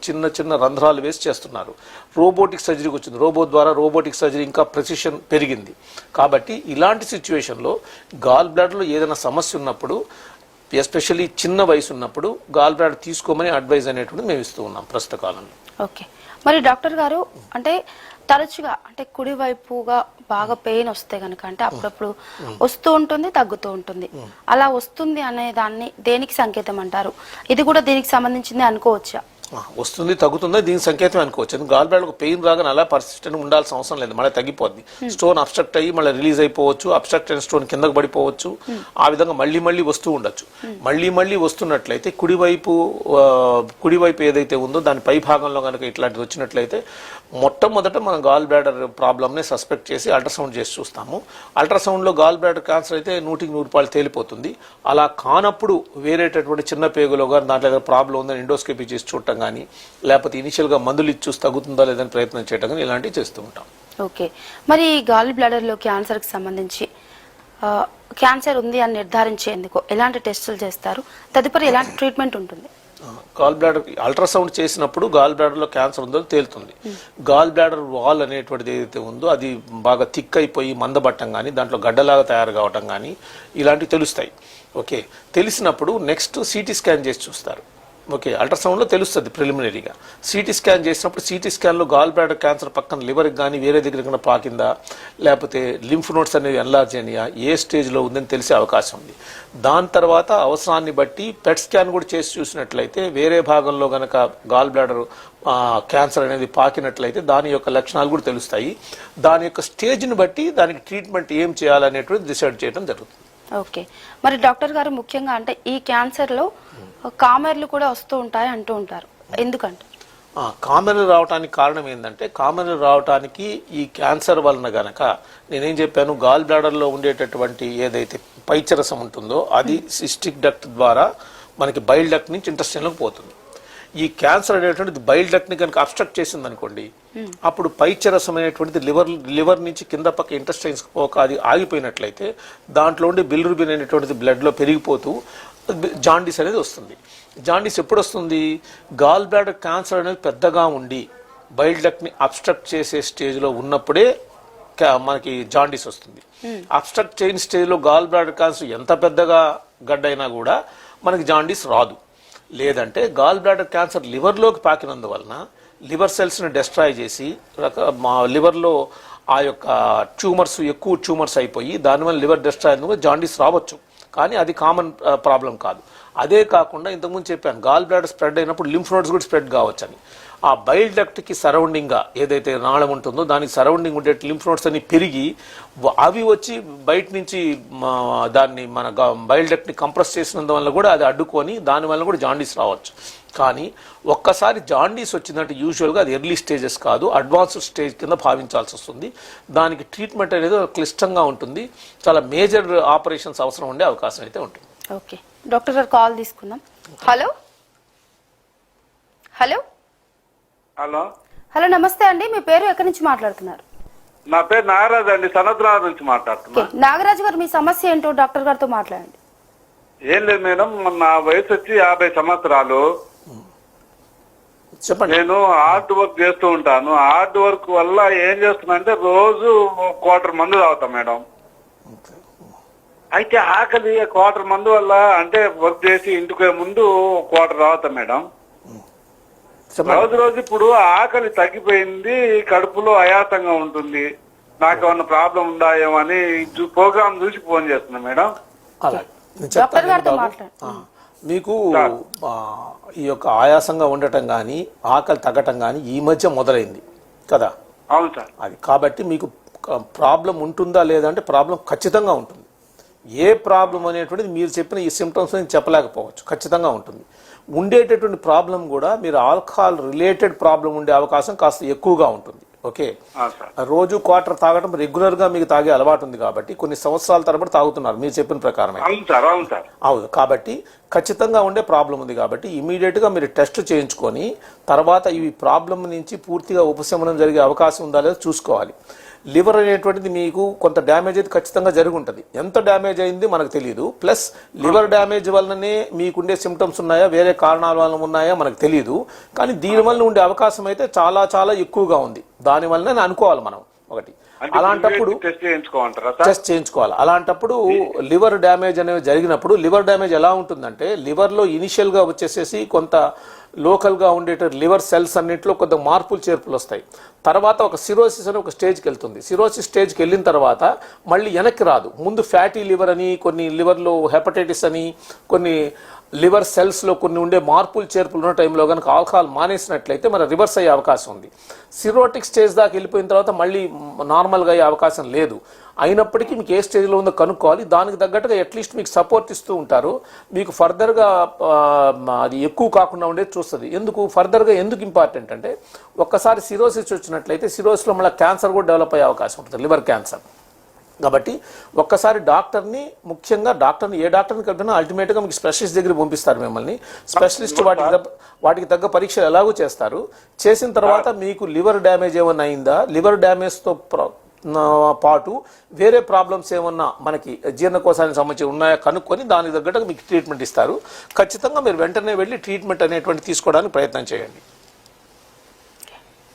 చిన్న చిన్న రంధ్రాలు వేసి చేస్తున్నారు. రోబోటిక్ సర్జరీకి వచ్చింది. రోబోటిక్ సర్జరీ ఇంకా ప్రెసిషన్ పెరిగింది. కాబట్టి ఇలాంటి సిచ్యువేషన్లో గాల్ బ్లాడర్లో ఏదైనా సమస్య ఉన్నప్పుడు, ఎస్పెషల్లీ చిన్న వయసు ఉన్నప్పుడు గాల్ బ్లాడర్ తీసుకోమని అడ్వైజ్ అనేటువంటిది మేము ఇస్తూ ఉన్నాం ప్రస్తుత కాలంలో. ఓకే, మరి డాక్టర్ గారు అంటే తరచుగా అంటే కుడి వైపుగా బాగా పెయిన్ వస్తే గనక అంటే అప్పుడప్పుడు వస్తూ ఉంటుంది, తగ్గుతూ ఉంటుంది. అలా వస్తుంది అనే దాన్ని దేనికి సంకేతం అంటారు? ఇది కూడా దీనికి సంబంధించింది అనుకోవచ్చా? వస్తుంది, తగ్గుతుందో దీనికి సంకేతం అనుకోవచ్చు. గాల్ బ్లాడర్ పెయిన్ రాగానే అలా పర్సిస్టెంట్ ఉండాల్సిన అవసరం లేదు, మళ్ళీ తగ్గిపోద్ది. స్టోన్ అబ్స్ట్రక్ట్ అయ్యి మళ్ళీ రిలీజ్ అయిపోవచ్చు, అబ్స్ట్రక్ట్ అయిన స్టోన్ కిందకు పడిపోవచ్చు. ఆ విధంగా మళ్ళీ వస్తూ ఉండొచ్చు. మళ్ళీ వస్తున్నట్లయితే కుడివైపు ఏదైతే ఉందో దాని పై భాగంలో కనుక ఇట్లాంటిది వచ్చినట్లయితే మొట్టమొదట మనం గాల్ బ్లాడర్ ప్రాబ్లమ్ని సస్పెక్ట్ చేసి అల్ట్రాసౌండ్ చేసి చూస్తాము. అల్ట్రాసౌండ్లో గాల్ బ్లాడర్ క్యాన్సర్ అయితే 100% తేలిపోతుంది. అలా కానప్పుడు వేరేటటువంటి చిన్న పేగులో కానీ దాంట్లో ప్రాబ్లం ఉందని ఎండోస్కోపీ చేసి చూడటం కానీ, లేకపోతే ఇనిషియల్గా మందులు ఇచ్చి చూసి తగ్గుతుందా లేదని ప్రయత్నం చేయడం కానీ ఇలాంటివి చేస్తూ ఉంటాం. ఓకే, మరి గాల్ బ్లాడర్ లో క్యాన్సర్కి సంబంధించి క్యాన్సర్ ఉంది అని నిర్ధారించేందుకు ఎలాంటి టెస్టులు చేస్తారు? తదుపరి ఎలాంటి ట్రీట్మెంట్ ఉంటుంది? గాల్ బ్లాడర్ అల్ట్రాసౌండ్ చేసినప్పుడు గాల్ బ్లాడర్లో క్యాన్సర్ ఉందో తేలుతుంది. గాల్ బ్లాడర్ వాల్ అనేటువంటిది ఏదైతే ఉందో అది బాగా థిక్ అయిపోయి మందబట్టం కానీ, దాంట్లో గడ్డలాగా తయారు కావటం కానీ ఇలాంటివి తెలుస్తాయి. ఓకే, తెలిసినప్పుడు నెక్స్ట్ సిటీ స్కాన్ చేసి చూస్తారు. ఓకే, అల్ట్రాసౌండ్లో తెలుస్తుంది ప్రిలిమినరీగా. సిటీ స్కాన్ చేసినప్పుడు సిటీ స్కాన్లో గాల్ బ్లాడర్ క్యాన్సర్ పక్కన లివర్కి కానీ వేరే దగ్గర పాకిందా, లేకపోతే లింఫ్ నోడ్స్ అనేవి ఎన్లార్జ్ అయినాయా, ఏ స్టేజ్లో ఉందని తెలిసే అవకాశం ఉంది. దాని తర్వాత అవసరాన్ని బట్టి పెట్ స్కాన్ కూడా చేసి చూసినట్లయితే వేరే భాగంలో కనుక గాల్ బ్లాడర్ క్యాన్సర్ అనేది పాకినట్లయితే దాని యొక్క లక్షణాలు కూడా తెలుస్తాయి. దాని యొక్క స్టేజ్ని బట్టి దానికి ట్రీట్మెంట్ ఏం చేయాలనేటువంటిది డిసైడ్ చేయడం జరుగుతుంది. ఓకే, మరి డాక్టర్ గారు ముఖ్యంగా అంటే ఈ క్యాన్సర్ లో కామెర్లు కూడా వస్తూ ఉంటాయి అంటూ ఉంటారు, ఎందుకంటే? కామెర్లు రావడానికి కారణం ఏంటంటే, కామెర్లు రావడానికి ఈ క్యాన్సర్ వలన గనక నేనేం చెప్పాను, గాల్ బ్లాడర్లో ఉండేటటువంటి ఏదైతే పైచరసం ఉంటుందో అది సిస్టిక్ డక్ట్ ద్వారా మనకి బైల్ డక్ట్ నుంచి ఇంటెస్టైన్లోకి పోతుంది. ఈ క్యాన్సర్ అనేటువంటిది బైల్ డక్ట్ ని కనుక అబ్స్ట్రక్ట్ చేసింది అనుకోండి, అప్పుడు పైచరసం అనేటువంటిది లివర్ నుంచి కింద పక్క ఇంటెస్టైన్స్ పోక అది ఆగిపోయినట్లయితే దాంట్లో ఉండి బిలిరుబిన్ అనేటువంటిది బ్లడ్ లో పెరిగిపోతూ జాండీస్ అనేది వస్తుంది. జాండీస్ ఎప్పుడు వస్తుంది? గాల్ బ్లాడర్ క్యాన్సర్ అనేది పెద్దగా ఉండి బైల్ డక్ట్ ని అబ్స్ట్రక్ట్ చేసే స్టేజ్ లో ఉన్నప్పుడే మనకి జాండీస్ వస్తుంది. అబ్స్ట్రక్ట్ చేయని స్టేజ్ లో గాల్ బ్లాడర్ క్యాన్సర్ ఎంత పెద్దగా గడ్డైనా కూడా మనకి జాండీస్ రాదు. లేదంటే గాల్ బ్లాడర్ క్యాన్సర్ లివర్లోకి పాకినందువలన లివర్ సెల్స్ని డెస్ట్రాయ్ చేసి లివర్లో ఆ యొక్క ఎక్కువ ట్యూమర్స్ అయిపోయి దానివల్ల లివర్ డెస్ట్రాయ్ అయినందుకు జాండీస్ రావచ్చు. కానీ అది కామన్ ప్రాబ్లం కాదు. అదే కాకుండా ఇంతకుముందు చెప్పాను, గాల్ బ్లాడర్ స్ప్రెడ్ అయినప్పుడు లింఫ్ నోడ్స్ కూడా స్ప్రెడ్ కావచ్చని. ఆ బైల్ డక్ట్కి సరౌండింగ్గా ఏదైతే నాళం ఉంటుందో దానికి సరౌండింగ్ ఉండే లింఫ్ నోడ్స్ అన్ని పెరిగి అవి వచ్చి బయట నుంచి దాన్ని మన బైల్ డక్ట్ని కంప్రెస్ చేసినందువల్ల కూడా అది అడ్డుకొని దానివల్ల కూడా జాండీస్ రావచ్చు. కానీ ఒక్కసారి జాండీస్ వచ్చిందంటే యూజువల్గా అది ఎర్లీ స్టేజెస్ కాదు, అడ్వాన్స్డ్ స్టేజ్ కింద భావించాల్సి వస్తుంది. దానికి ట్రీట్మెంట్ అనేది క్లిష్టంగా ఉంటుంది. చాలా మేజర్ ఆపరేషన్స్ అవసరం ఉండే అవకాశం అయితే ఉంటుంది. ఓకే, డాక్టర్ గారు కాల్ తీసుకుందాం. హలో. హలో హలో నమస్తే అండి, మీ పేరు ఎక్కడి నుంచి మాట్లాడుతున్నారు? నా పేరు నాగరాజు అండి, సనత్నగర్ నుంచి మాట్లాడుతున్నా. ఓకే, నాగరాజు గారు మీ సమస్య ఏంటో డాక్టర్ గారితో మాట్లాడండి. ఏం లేదు మేడం, నా వయసు వచ్చి 50 సంవత్సరాలు. చెప్పండి. నేను హార్డ్ వర్క్ చేస్తూ ఉంటాను. హార్డ్ వర్క్ వల్ల ఏం చేస్తున్నా అంటే రోజు క్వార్టర్ మందు తాగుతాం మేడం. అయితే ఆకలి క్వార్టర్ మందు వల్ల అంటే వర్క్ చేసి ఇంటికి ముందు క్వార్టర్ తాగుతాం మేడం. రోజు ఇప్పుడు ఆకలి తగ్గిపోయింది, కడుపులో ఆయాసంగా ఉంటుంది. నాకు ఏమన్నా ప్రాబ్లం ఉందా ఏమో అని ప్రోగ్రామ్ చూసి ఫోన్ చేస్తున్నా మేడం. డాక్టర్ గారితో మాట్లాడండి. మీకు ఈ యొక్క ఆయాసంగా ఉండటం కానీ ఆకలి తగ్గటం కానీ ఈ మధ్య మొదలైంది కదా? అవును సార్. అది కాబట్టి మీకు ప్రాబ్లం ఉంటుందా లేదా అంటే ప్రాబ్లం ఖచ్చితంగా ఉంటుంది. ఏ ప్రాబ్లం అనేటువంటిది మీరు చెప్పిన ఈ సిమ్టమ్స్ చెప్పలేకపోవచ్చు, ఖచ్చితంగా ఉంటుంది. ఉండేటటువంటి ప్రాబ్లం కూడా మీరు ఆల్కహాల్ రిలేటెడ్ ప్రాబ్లం ఉండే అవకాశం కాస్త ఎక్కువగా ఉంటుంది. ఓకే, రోజు క్వార్టర్ తాగడం రెగ్యులర్ గా మీకు తాగే అలవాటు ఉంది కాబట్టి కొన్ని సంవత్సరాల తరబడి తాగుతున్నారు మీరు చెప్పిన ప్రకారం. అవును, కాబట్టి ఖచ్చితంగా ఉండే ప్రాబ్లం ఉంది కాబట్టి ఇమీడియట్ గా మీరు టెస్ట్ చేయించుకొని తర్వాత ఈ ప్రాబ్లం నుంచి పూర్తిగా ఉపశమనం జరిగే అవకాశం ఉందా లేదో చూసుకోవాలి. లివర్ అనేటువంటిది మీకు కొంత డ్యామేజ్ అయితే ఖచ్చితంగా జరిగి ఉంటుంది. ఎంత డ్యామేజ్ అయింది మనకు తెలియదు. ప్లస్ లివర్ డ్యామేజ్ వల్లనే మీకుండే సిమ్టమ్స్ ఉన్నాయా వేరే కారణాల వల్ల ఉన్నాయా మనకు తెలియదు. కానీ దీనివల్ల ఉండే అవకాశం అయితే చాలా చాలా ఎక్కువగా ఉంది. దానివల్లనే అనుకోవాలి మనం. ఒకటి అలాంటప్పుడు టెస్ట్ చేయించుకోవాలి. అలాంటప్పుడు లివర్ డ్యామేజ్ అనేవి జరిగినప్పుడు లివర్ డ్యామేజ్ ఎలా ఉంటుందంటే లివర్ లో ఇనిషియల్ గా వచ్చేసేసి కొంత లోకల్ గా ఉండేట లివర్ సెల్స్ అన్నింటిలో కొంత మార్పులు చేర్పులు వస్తాయి. తర్వాత ఒక సిరోసిస్ అని ఒక స్టేజ్కి వెళ్తుంది. సిరోసిస్ స్టేజ్కి వెళ్ళిన తర్వాత మళ్ళీ వెనక్కి రాదు. ముందు ఫ్యాటీ లివర్ అని, కొన్ని లివర్లో హెపటైటిస్ అని, కొన్ని లివర్ సెల్స్లో కొన్ని ఉండే మార్పులు చేర్పులు ఉన్న టైంలో కనుక ఆల్కహాల్ మానేసినట్లయితే మన రివర్స్ అయ్యే అవకాశం ఉంది. సిరోటిక్ స్టేజ్ దాకా వెళ్ళిపోయిన తర్వాత మళ్ళీ నార్మల్గా అయ్యే అవకాశం లేదు. అయినప్పటికీ మీకు ఏ స్టేజ్లో ఉందో కనుక్కోవాలి. దానికి తగ్గట్టుగా అట్లీస్ట్ మీకు సపోర్ట్ ఇస్తూ ఉంటారు. మీకు ఫర్దర్గా అది ఎక్కువ కాకుండా ఉండేది చూస్తుంది. ఎందుకు ఫర్దర్గా ఎందుకు ఇంపార్టెంట్ అంటే ఒక్కసారి సిరోసిస్ వచ్చినట్లయితే సిరోసిస్లో మళ్ళీ క్యాన్సర్ కూడా డెవలప్ అయ్యే అవకాశం ఉంటుంది, లివర్ క్యాన్సర్. కాబట్టి ఒక్కసారి డాక్టర్ని, ముఖ్యంగా డాక్టర్ని ఏ డాక్టర్ని కలిపినా అల్టిమేట్గా మీకు స్పెషలిస్ట్ దగ్గర పంపిస్తారు మిమ్మల్ని. స్పెషలిస్ట్ వాటికి తగ్గ పరీక్షలు ఎలాగూ చేస్తారు. చేసిన తర్వాత మీకు లివర్ డ్యామేజ్ ఏమన్నా అయిందా, లివర్ డ్యామేజ్తో పాటు వేరే ప్రాబ్లమ్స్ ఏమన్నా మనకి జీర్ణకోశానికి సంబంధించి ఉన్నాయా కనుక్కొని దానికి తగ్గట్టుగా మీకు ట్రీట్మెంట్ ఇస్తారు. ఖచ్చితంగా మీరు వెంటనే వెళ్ళి ట్రీట్మెంట్ అనేటువంటి తీసుకోవడానికి ప్రయత్నం చేయండి.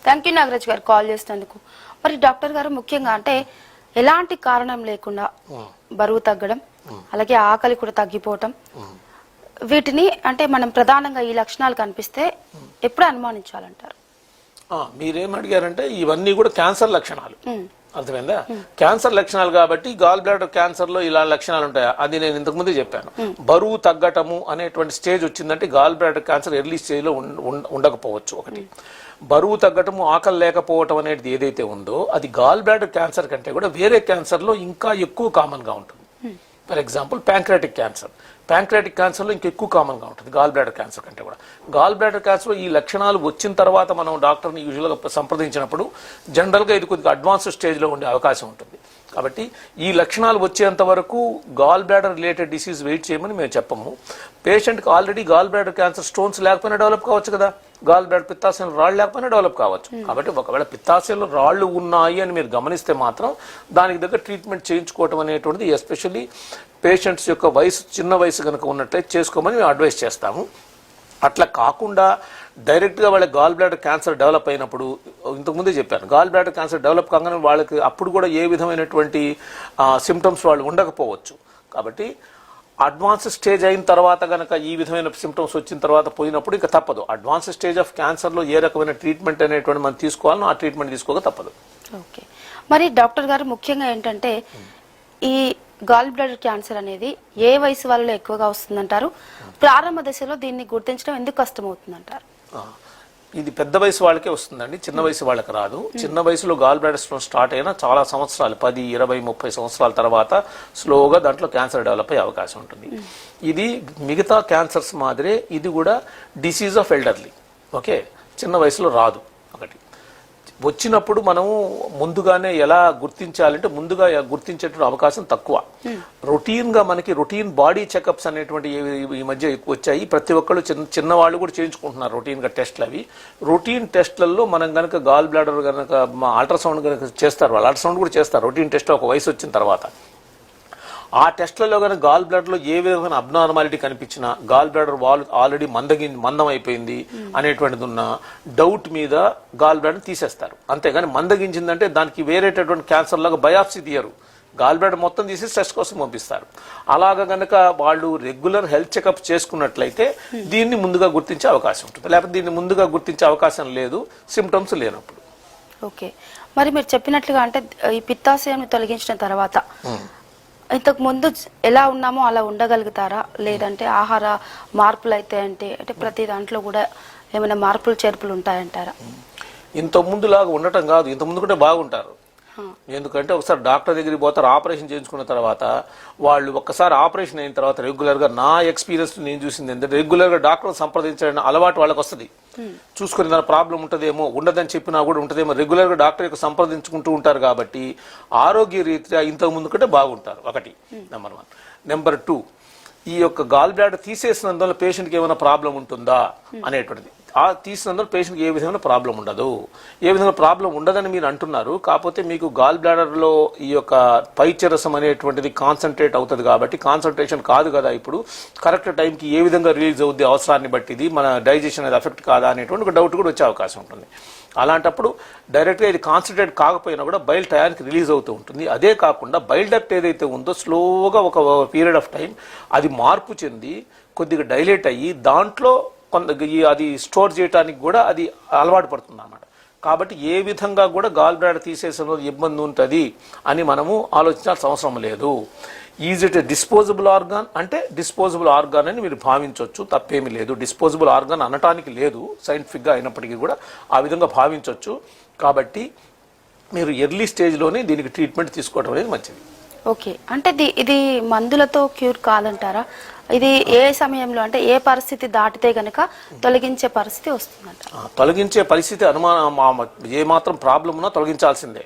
థ్యాంక్ యూ నాగరాజ్ గారు కాల్ చేసినందుకు. మరి డాక్టర్ గారు ముఖ్యంగా అంటే ఎలాంటి కారణం లేకుండా బరువు తగ్గడం, అలాగే ఆకలి కూడా తగ్గిపోవటం, వీటిని అంటే మనం ప్రధానంగా ఈ లక్షణాలు కనిపిస్తే ఎప్పుడు అనుమానించాలంటారు? మీరేం అడిగారంటే ఇవన్నీ కూడా క్యాన్సర్ లక్షణాలు, అర్థమైందా? క్యాన్సర్ లక్షణాలు కాబట్టి గాల్ బ్లాడర్ క్యాన్సర్ లో ఇలా లక్షణాలు ఉంటాయా అది నేను ఇంతకు ముందే చెప్పాను. బరువు తగ్గటము అనేటువంటి స్టేజ్ వచ్చిందంటే gall bladder cancer early stage లో ఉండకపోవచ్చు. ఒకటి బరువు తగ్గటము, ఆకలి లేకపోవటం అనేది ఏదైతే ఉందో అది గాల్ బ్లాడర్ క్యాన్సర్ కంటే కూడా వేరే క్యాన్సర్ లో ఇంకా ఎక్కువ కామన్ గా ఉంటుంది. For example pancreatic cancer. Pancreatic క్యాన్సర్లో ఇంకా ఎక్కువ కామన్గా ఉంటుంది గాల్ బ్లాడర్ క్యాన్సర్ కంటే కూడా. గాల్ బ్లాడర్ క్యాన్సర్లో ఈ లక్షణాలు వచ్చిన తర్వాత మనం డాక్టర్ని యూజువల్గా సంప్రదించినప్పుడు జనరల్గా ఇది కొద్దిగా అడ్వాన్స్డ్ స్టేజ్లో ఉండే అవకాశం ఉంటుంది. కాబట్టి ఈ లక్షణాలు వచ్చేంత వరకు gall bladder related disease wait చేయమని మేము చెప్పము. పేషెంట్కి already gall bladder cancer stones లేకపోయినా డెవలప్ కావచ్చు కదా, గాల్ బ్లాడర్ పిత్తాశయంలో రాళ్ళు లేకపోయినా డెవలప్ కావచ్చు. కాబట్టి ఒకవేళ పిత్తాశయంలో రాళ్ళు ఉన్నాయి అని మీరు గమనిస్తే మాత్రం దానికి దగ్గర ట్రీట్మెంట్ చేయించుకోవటం అనేటువంటిది ఎస్పెషల్లీ పేషెంట్స్ యొక్క వయసు చిన్న వయసు కనుక ఉన్నట్లయితే చేసుకోమని మేము అడ్వైస్ చేస్తాము. అట్లా కాకుండా డైరెక్ట్గా వాళ్ళకి గాల్ బ్లాడర్ క్యాన్సర్ డెవలప్ అయినప్పుడు, ఇంతకుముందే చెప్పాను, గాల్ బ్లాడర్ క్యాన్సర్ డెవలప్ కాగానే వాళ్ళకి అప్పుడు కూడా ఏ విధమైనటువంటి సిమ్టమ్స్ వాళ్ళు ఉండకపోవచ్చు. కాబట్టి అడ్వాన్స్ స్టేజ్ అయిన తర్వాత కనుక ఈ విధమైన సిమ్టమ్స్ వచ్చిన తర్వాత పోయినప్పుడు ఇక తప్పదు. అడ్వాన్స్ స్టేజ్ ఆఫ్ క్యాన్సర్లో ఏ రకమైన ట్రీట్మెంట్ అనేటువంటి మనం తీసుకోవాలో ఆ ట్రీట్మెంట్ తీసుకోక తప్పదు. ఓకే, మరి డాక్టర్ గారు ముఖ్యంగా ఏంటంటే ఈ గాల్ బ్లాడర్ క్యాన్సర్ అనేది ఏ వయసు వాళ్ళలో ఎక్కువగా వస్తుందంటారు? ప్రారంభ దశలో దీన్ని గుర్తించడం ఎందుకు కష్టం అవుతుందంటారు? ఇది పెద్ద వయసు వాళ్ళకే వస్తుందండి, చిన్న వయసు వాళ్ళకి రాదు. చిన్న వయసులో గాల్ బ్లాడర్ స్టోన్ స్టార్ట్ అయినా చాలా సంవత్సరాలు 10, 20, 30 సంవత్సరాల తర్వాత స్లోగా దాంట్లో క్యాన్సర్ డెవలప్ అయ్యే అవకాశం ఉంటుంది. ఇది మిగతా క్యాన్సర్స్ మాదిరే ఇది కూడా డిసీజ్ ఆఫ్ ఎల్డర్లీ. ఓకే, చిన్న వయసులో రాదు. ఒకటి వచ్చినప్పుడు మనము ముందుగానే ఎలా గుర్తించాలంటే ముందుగా గుర్తించేటువంటి అవకాశం తక్కువ. రొటీన్గా మనకి రొటీన్ బాడీ చెకప్స్ అనేటువంటి ఈ మధ్య ఎక్కువ వచ్చాయి. ప్రతి ఒక్కళ్ళు చిన్న వాళ్ళు కూడా చేయించుకుంటున్నారు రొటీన్గా టెస్ట్లు. అవి రొటీన్ టెస్ట్లలో మనం కనుక గాల్ బ్లాడర్ కనుక అల్ట్రాసౌండ్ కనుక చేస్తారు, వాళ్ళు అల్ట్రాసౌండ్ కూడా చేస్తారు రొటీన్ టెస్ట్ ఒక వయసు వచ్చిన తర్వాత. ఆ టెస్ట్లలో కనుక గాల్ బ్లాడర్లో ఏ విధమైన అబ్నార్మాలిటీ కనిపించినా, గాల్ బ్లాడర్ వాల్ ఆల్రెడీ మందం అయిపోయింది అనేటువంటిది ఉన్న డౌట్ మీద గాల్ బ్లాడర్ తీసేస్తారు. అంతేగాని మందగించిందంటే దానికి వేరేటటువంటి క్యాన్సర్ లాగా బయాప్సీ తీయరు, గాల్ బ్లాడర్ మొత్తం తీసి టెస్ట్ కోసం పంపిస్తారు. అలాగా కనుక వాళ్ళు రెగ్యులర్ హెల్త్ చెకప్ చేసుకున్నట్లయితే దీన్ని ముందుగా గుర్తించే అవకాశం ఉంటుంది. లేకపోతే దీన్ని ముందుగా గుర్తించే అవకాశం లేదు సిమ్టమ్స్ లేనప్పుడు. ఓకే, మరి మీరు చెప్పినట్లుగా అంటే ఈ పిత్తాశయాన్ని తొలగించిన తర్వాత ఇంతకు ముందు ఎలా ఉన్నామో అలా ఉండగలుగుతారా, లేదంటే ఆహార మార్పులు అయితే అంటే ప్రతి దాంట్లో కూడా ఏమైనా మార్పులు చేర్పులు ఉంటాయంటారా? ఇంత ముందులాగా ఉండటం కాదు, ఇంత ముందు కూడా బాగుంటారు. ఎందుకంటే ఒకసారి డాక్టర్ దగ్గరికి పోతారు, ఆపరేషన్ చేయించుకున్న తర్వాత వాళ్ళు ఒక్కసారి ఆపరేషన్ అయిన తర్వాత రెగ్యులర్గా, నా ఎక్స్పీరియన్స్ నేను చూసింది ఏంటంటే రెగ్యులర్గా డాక్టర్ సంప్రదించడానికి అలవాటు వాళ్ళకి వస్తుంది. చూసుకుని దాని ప్రాబ్లం ఉంటుందేమో, ఉండదని చెప్పినా కూడా ఉంటుందేమో, రెగ్యులర్గా డాక్టర్ యొక్క సంప్రదించుకుంటూ ఉంటారు కాబట్టి ఆరోగ్య రీత్యా ఇంతకు ముందు కంటే బాగుంటారు. ఒకటి నెంబర్ 1. నెంబర్ 2, ఈ యొక్క గాల్ బ్లాడర్ తీసేసినందువల్ల పేషెంట్కి ఏమైనా ప్రాబ్లం ఉంటుందా అనేటువంటిది. తీసినందువల్ల పేషెంట్కి ఏ విధమైన ప్రాబ్లం ఉండదు. ఏ విధంగా ప్రాబ్లం ఉండదని మీరు అంటున్నారు, కాకపోతే మీకు గాల్ బ్లాడర్లో ఈ యొక్క పైచరసం అనేటువంటిది కాన్సన్ట్రేట్ అవుతుంది కాబట్టి కాన్సన్ట్రేషన్ కాదు కదా ఇప్పుడు కరెక్ట్ టైంకి ఏ విధంగా రిలీజ్ అవుద్ది అవసరాన్ని బట్టి ఇది మన డైజెషన్ అనేది ఎఫెక్ట్ కాదా అనేటువంటి ఒక డౌట్ కూడా వచ్చే అవకాశం ఉంటుంది. అలాంటప్పుడు డైరెక్ట్గా ఇది కాన్సన్ట్రేట్ కాకపోయినా కూడా బైల్ టయానికి రిలీజ్ అవుతూ ఉంటుంది. అదే కాకుండా బైల్ డక్ట్ ఏదైతే ఉందో స్లోగా ఒక పీరియడ్ ఆఫ్ టైం అది మార్పు చెంది కొద్దిగా డైలేట్ అయ్యి దాంట్లో అది స్టోర్ చేయడానికి కూడా అది అలవాటు పడుతుంది అన్నమాట. కాబట్టి ఏ విధంగా కూడా గాల్ బ్లాడర్ తీసేసిన ఇబ్బంది ఉంటుంది అని మనము ఆలోచించాల్సిన అవసరం లేదు. Is it a disposable organ అంటే డిస్పోజబుల్ ఆర్గాన్ అని మీరు భావించవచ్చు, తప్పేమీ లేదు. డిస్పోజబుల్ ఆర్గాన్ అనటానికి లేదు సైంటిఫిక్గా అయినప్పటికీ కూడా ఆ విధంగా భావించవచ్చు. కాబట్టి మీరు ఎర్లీ స్టేజ్లోనే దీనికి ట్రీట్మెంట్ తీసుకోవడం అనేది మంచిది. ఓకే, అంటే ఇది మందులతో క్యూర్ కాదంటారా? ఇది ఏ సమయంలో అంటే ఏ పరిస్థితి దాటితే గనక తొలగించే పరిస్థితి వస్తుందంట? తొలగించే పరిస్థితి అనుమానం ఏ మాత్రం ప్రాబ్లం ఉన్నా తొలగించాల్సిందే,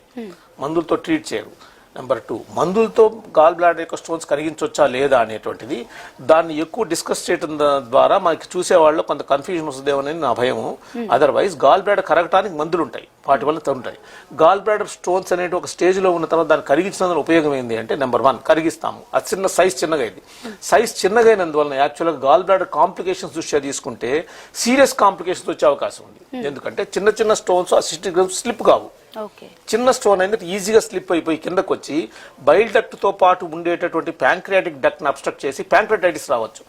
మందులతో ట్రీట్ చేయరు. నెంబర్ 2, మందులతో గాల్ బ్లాడర్ యొక్క స్టోన్స్ కరిగించవచ్చా లేదా అనేటువంటిది దాన్ని ఎక్కువ డిస్కస్ చేయడం ద్వారా మనకి చూసేవాళ్ళు కొంత కన్ఫ్యూజన్ వస్తుందేమోనని నా భయము. అదర్వైజ్ గాల్ బ్లాడర్ కరగటానికి మందులు ఉంటాయి, వాటి వల్ల ఉంటాయి. గాల్ బ్లాడర్ స్టోన్స్ అనేవి ఒక స్టేజ్లో ఉన్న తర్వాత దాన్ని కరిగించినందువల్ల ఉపయోగం ఏంటి అంటే నెంబర్ 1 కరిగిస్తాము, అది చిన్న సైజ్ చిన్నగా అయింది. సైజ్ చిన్నగైనందువలన యాక్చువల్గా గాల్ బ్లాడర్ కాంప్లికేషన్స్ దృష్ట్యా తీసుకుంటే సీరియస్ కాంప్లికేషన్స్ వచ్చే అవకాశం ఉంది. ఎందుకంటే చిన్న చిన్న స్టోన్స్ అసిస్టిక్ స్లిప్ కావు, చిన్న స్టోన్ అనేది ఈజీగా స్లిప్ అయిపోయి కిందకు వచ్చి బైల్ డక్ట్ తో పాటు ఉండేటటువంటి ప్యాంక్రియాటిక్ డక్ట్ ని అబ్స్ట్రక్ట్ చేసి ప్యాంక్రటైటిస్ రావచ్చు.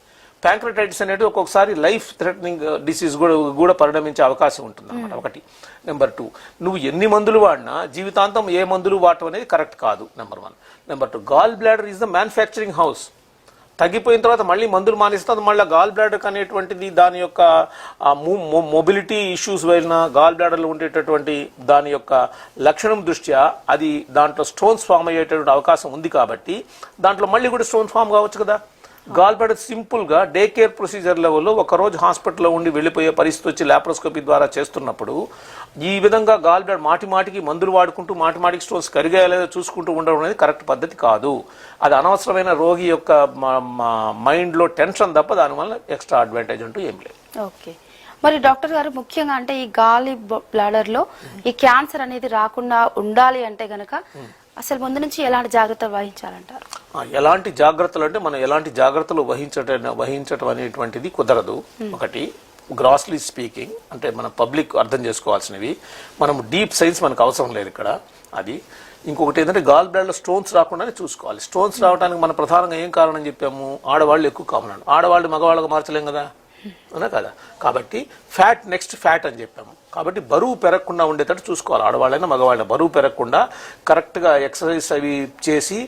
ప్యాంక్రటైటిస్ అనేది ఒక్కొక్కసారి లైఫ్ థ్రెటనింగ్ డిసీజ్ కూడా పరిణమించే అవకాశం ఉంటుంది అన్నమాట. ఒకటి. నెంబర్ 2, నువ్వు ఎన్ని మందులు వాడినా జీవితాంతం ఏ మందులు వాడటం అనేది కరెక్ట్ కాదు. Number 1. Number 2, gall bladder is the manufacturing house. తగ్గిపోయిన తర్వాత మళ్ళీ మందులు మానేస్తుంది, మళ్ళీ గాల్ బ్లాడర్ అనేటువంటిది దాని యొక్క మొబిలిటీ ఇష్యూస్ వలన గాల్ బ్లాడర్లో ఉండేటటువంటి దాని యొక్క లక్షణం దృష్ట్యా అది దాంట్లో స్టోన్స్ ఫామ్ అయ్యేటటువంటి అవకాశం ఉంది. కాబట్టి దాంట్లో మళ్ళీ కూడా స్టోన్స్ ఫామ్ కావచ్చు కదా. గాల్ బ్లాడర్ సింపుల్గా డే కేర్ ప్రొసీజర్ లెవెల్లో ఒకరోజు హాస్పిటల్లో ఉండి వెళ్ళిపోయే పరిస్థితి వచ్చి లాప్రోస్కోపీ ద్వారా చేస్తున్నప్పుడు ఈ విధంగా గాల్ బ్లాడర్ మాటికి మందులు వాడుకుంటూ మాటికి స్టోన్స్ కరిగాయలేదో చూసుకుంటూ ఉండడం అనేది కరెక్ట్ పద్ధతి కాదు. అది అనవసరమైన రోగి యొక్క మైండ్లో టెన్షన్ తప్ప దానివల్ల ఎక్స్ట్రా అడ్వాంటేజ్ అంటూ ఏం లేదు. ఓకే, మరి డాక్టర్ గారు ముఖ్యంగా అంటే ఈ గాలి బ్లాడర్ లో ఈ క్యాన్సర్ అనేది రాకుండా ఉండాలి అంటే గనక అసలు ముందు నుంచి ఎలాంటి జాగ్రత్తలు వహించాలంటారు? ఎలాంటి జాగ్రత్తలు అంటే మనం ఎలాంటి జాగ్రత్తలు వహించటం అనేటువంటిది కుదరదు. ఒకటి, గ్రాస్లీ స్పీకింగ్ అంటే మన పబ్లిక్ అర్థం చేసుకోవాల్సినవి, మనం డీప్ సైన్స్ మనకు అవసరం లేదు ఇక్కడ. అది ఇంకొకటి ఏంటంటే గాల్ బ్లాడర్లో స్టోన్స్ రాకుండానే చూసుకోవాలి. స్టోన్స్ రావడానికి మన ప్రధానంగా ఏం కారణం చెప్పాము, ఆడవాళ్ళు ఎక్కువ కామన్. ఆడవాళ్ళు మగవాళ్ళగా మార్చలేం కదా, అవునా కదా. కాబట్టి ఫ్యాట్ నెక్స్ట్ ఫ్యాట్ అని చెప్పాము. కాబట్టి బరువు పెరగకుండా ఉండేటట్టు చూసుకోవాలి. ఆడవాళ్ళైనా మగవాళ్ళైనా బరువు పెరగకుండా కరెక్ట్గా ఎక్సర్సైజ్ అవి చేసి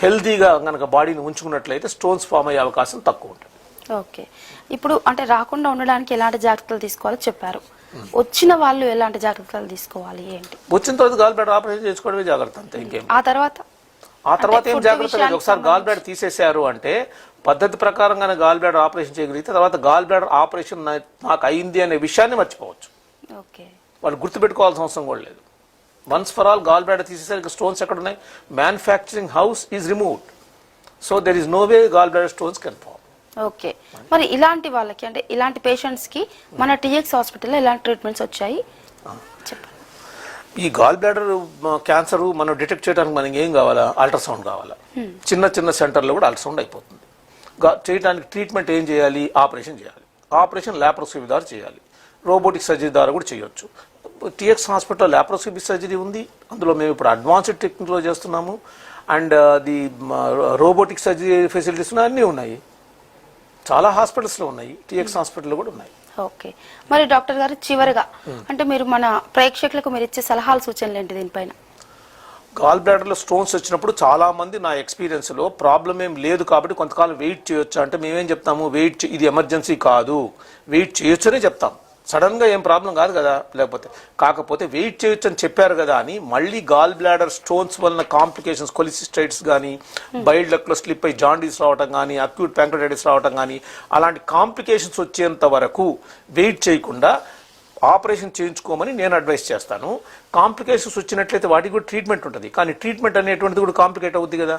హెల్తీగా కనుక బాడీని ఉంచుకున్నట్లయితే స్టోన్స్ ఫామ్ అయ్యే అవకాశం తక్కువ ఉంటుంది. ఓకే, ఇప్పుడు అంటే రాకుండా ఉండడానికి ఎలాంటి జాగ్రత్తలు తీసుకోవాలో చెప్పారు. వచ్చిన వాళ్ళు ఎలాంటి జాగ్రత్తలు తీసుకోవాలి ఏంటి? వచ్చిన తర్వాత గాల్ బ్లాడర్ ఆపరేషన్ చేసుకోవడమే జాగ్రత్త, అంతే. ఇంకేం ఆ తర్వాత ఏం జాగ్రత్త లేదు. ఒకసారి గాల్ బ్లాడర్ తీసేశారు అంటే పద్ధతి ప్రకారంగానే గాల్ బ్లాడర్ ఆపరేషన్ చేయగలిగితే తర్వాత గాల్ బ్లాడర్ ఆపరేషన్ నాకు అయింది అనే విషయాన్ని మర్చిపోవచ్చు. వాళ్ళు గుర్తుపెట్టుకోవాల్సిన అవసరం కూడా లేదు. Once for all gall bladder తీసేసరికి స్టోన్స్ ఎక్కడ ఉన్నాయి? Manufacturing house is removed. So there is no way gall bladder stones can form. Okay, మరి ఇలాంటి వాళ్ళకి అంటే ఇలాంటి పేషెంట్స్ కి మన టీఎక్స్ హాస్పిటల్లో ఎలాంటి ట్రీట్మెంట్స్ వచ్చాయి చెప్పండి. ఈ గాల్ బ్లాడర్ క్యాన్సర్ మనం డిటెక్ట్ చేయడానికి మనకి ఏం కావాలా? అల్ట్రాసౌండ్ కావాలా. చిన్న చిన్న సెంటర్లో కూడా అల్ట్రాసౌండ్ అయిపోతుంది. చేయడానికి ట్రీట్మెంట్ ఏం చేయాలి? ఆపరేషన్ చేయాలి. ఆపరేషన్ లాప్రోస్కోపీ ద్వారా చేయాలి. రోబోటిక్ సర్జరీ ద్వారా కూడా చేయొచ్చు. టీఎక్స్ హాస్పిటల్లో లాప్రోస్కోపీ సర్జరీ ఉంది. అందులో మేము ఇప్పుడు అడ్వాన్స్డ్ టెక్నిక్లో చేస్తున్నాము. And the robotic surgery facilities అన్నీ ఉన్నాయి. చాలా హాస్పిటల్స్లో ఉన్నాయి, టీఎక్స్ హాస్పిటల్లో కూడా ఉన్నాయి. ఓకే, మరి డాక్టర్ గారు చివరిగా అంటే మీరు మన ప్రేక్షకులకు మీరు ఇచ్చే సలహాలు సూచనలు ఏంటి దీనిపైన? గాల్ బ్లాడర్లో స్టోన్స్ వచ్చినప్పుడు చాలా మంది నా ఎక్స్పీరియన్స్లో ప్రాబ్లం ఏం లేదు కాబట్టి కొంతకాలం వెయిట్ చేయొచ్చు అంటే మేమేం చెప్తాము, ఇది ఎమర్జెన్సీ కాదు, వెయిట్ చేయొచ్చనే చెప్తాం. సడన్ గా ఏం ప్రాబ్లం కాదు కదా. లేకపోతే కాకపోతే వెయిట్ చేయొచ్చు అని చెప్పారు కదా అని మళ్ళీ గాల్ బ్లాడర్ స్టోన్స్ వలన కాంప్లికేషన్స్, కొలిసిస్టైటిస్ కానీ, బైల్ డక్ట్ లో స్లిప్ అయి జాండీస్ రావటం కానీ, అక్యూట్ ప్యాంక్రటైటిస్ రావటం కానీ, అలాంటి కాంప్లికేషన్స్ వచ్చేంత వరకు వెయిట్ చేయకుండా ఆపరేషన్ చేయించుకోమని నేను అడ్వైస్ చేస్తాను. కాంప్లికేషన్స్ వచ్చినట్లయితే వాటికి కూడా ట్రీట్మెంట్ ఉంటుంది. కానీ ట్రీట్మెంట్ అనేటువంటిది కూడా కాంప్లికేట్ అవుద్ది కదా,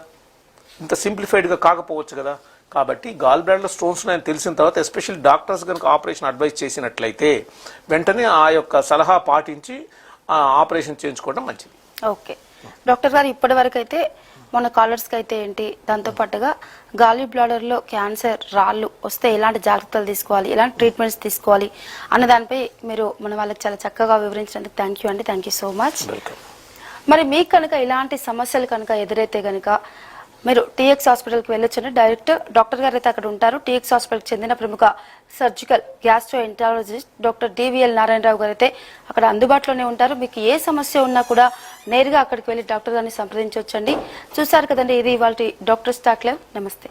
ఇంత సింప్లిఫైడ్గా కాకపోవచ్చు కదా. కాబట్టి గాల్ బ్లాడర్ స్టోన్స్ అని తెలిసిన తర్వాత ఎస్పెషల్లీ డాక్టర్స్ కనుక ఆపరేషన్ అడ్వైస్ చేసినట్లయితే వెంటనే ఆ యొక్క సలహా పాటించి ఆపరేషన్ చేయించుకోవడం మంచిది. ఓకే డాక్టర్ గారు, ఇప్పటి వరకు అయితే మన కాలర్స్కి అయితే ఏంటి, దాంతో పాటుగా గాలి బ్లాడర్లో క్యాన్సర్ రాళ్ళు వస్తే ఎలాంటి జాగ్రత్తలు తీసుకోవాలి, ఎలాంటి ట్రీట్మెంట్స్ తీసుకోవాలి అన్న దానిపై మీరు మన వాళ్ళకి చాలా చక్కగా వివరించినందుకు థ్యాంక్ యూ అండి. Thank you so much. మరి మీకు కనుక ఇలాంటి సమస్యలు కనుక ఎదురైతే కనుక మీరు టీఎక్స్ హాస్పిటల్కి వెళ్ళొచ్చండి. డైరెక్ట్ డాక్టర్ గారు అయితే అక్కడ ఉంటారు. టీఎక్స్ హాస్పిటల్కి చెందిన ప్రముఖ surgical gastroenterologist doctor DVL Narayanarao గారు అయితే అక్కడ అందుబాటులోనే ఉంటారు. మీకు ఏ సమస్య ఉన్నా కూడా నేరుగా అక్కడికి వెళ్ళి డాక్టర్ గారిని సంప్రదించవచ్చండి. చూసారు కదండి, ఇది ఇవాళ డాక్టర్ స్టాక్ లైవ్. నమస్తే.